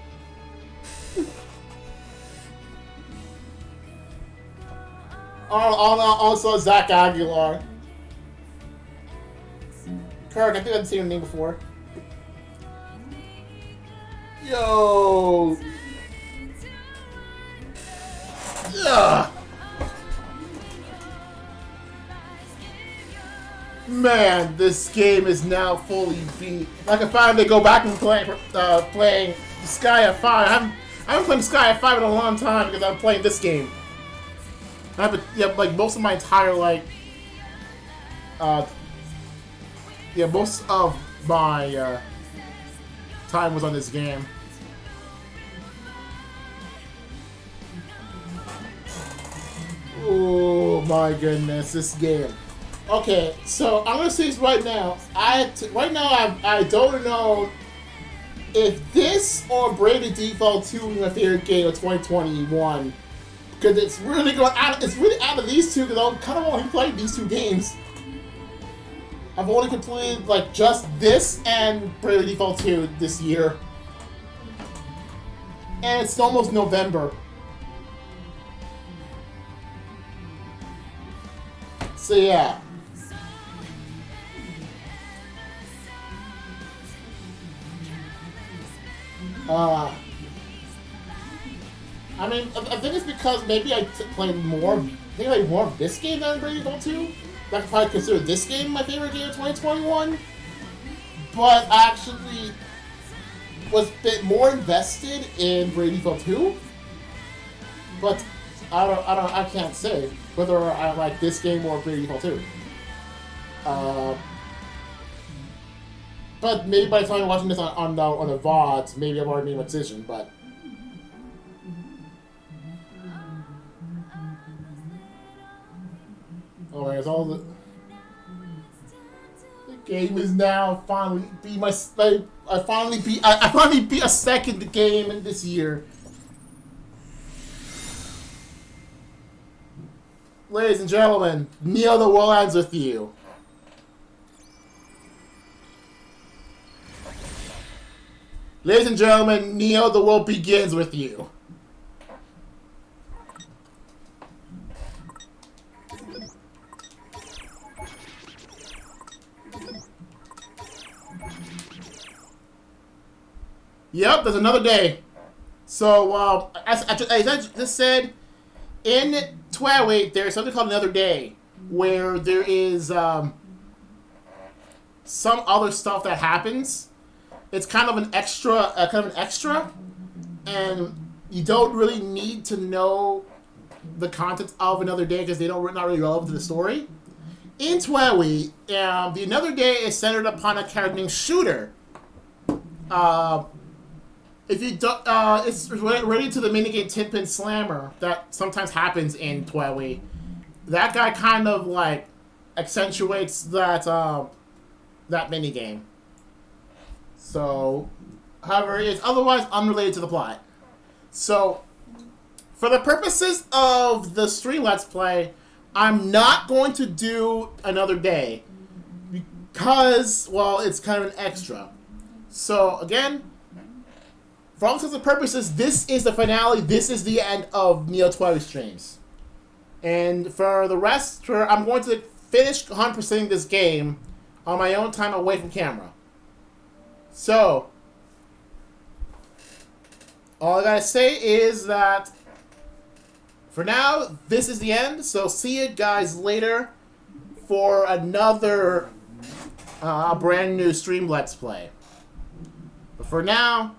Speaker 1: Also, Zach Aguilar. Kirk, I think I've seen your name before. Yo. Yeah. Man, this game is now fully beat. Like I finally go back and playing Sky at 5. I haven't played Sky at 5 in a long time because I'm playing this game. Like most of my entire most of my time was on this game. Oh my goodness, this game. Okay, so I'm gonna say this right now. I don't know if this or Bravely Default 2 is my favorite game of 2021. Because it's really out of these two, because I kind of only played these two games. I've only completed like just this and Bravely Default 2 this year. And it's almost November. So yeah. I mean, I think it's because maybe I played more. I think I played more of this game than Bravely Default 2. I could probably consider this game my favorite game of 2021. But I actually was a bit more invested in Bravely Default 2. But I can't say whether I like this game or Bravely Default 2. But maybe by the time I'm watching this on the VODs, maybe I've already made my decision. But oh, there's all the game is now finally be my. I finally beat a second game in this year. Ladies and gentlemen, Neo the World ends with you. Ladies and gentlemen, Neo the World begins with you. Yep, there's another day. So, as I just said, in Twilight, there's something called Another Day, where there is some other stuff that happens. It's kind of an extra, and you don't really need to know the contents of Another Day because they're not really relevant to the story. In Twilight, the Another Day is centered upon a character named Shooter. If you don't, it's related to the minigame Tin Slammer that sometimes happens in Twilight. That guy kind of like accentuates that minigame. So, however, it's otherwise unrelated to the plot. So, for the purposes of the stream Let's Play, I'm not going to do Another Day because, well, it's kind of an extra. So, again, for all intents and purposes, this is the finale. This is the end of Neo Twilight streams. And for the rest, I'm going to finish 100%ing this game on my own time away from camera. So, all I gotta say is that for now, this is the end. So, see you guys later for another brand new stream Let's Play. But for now,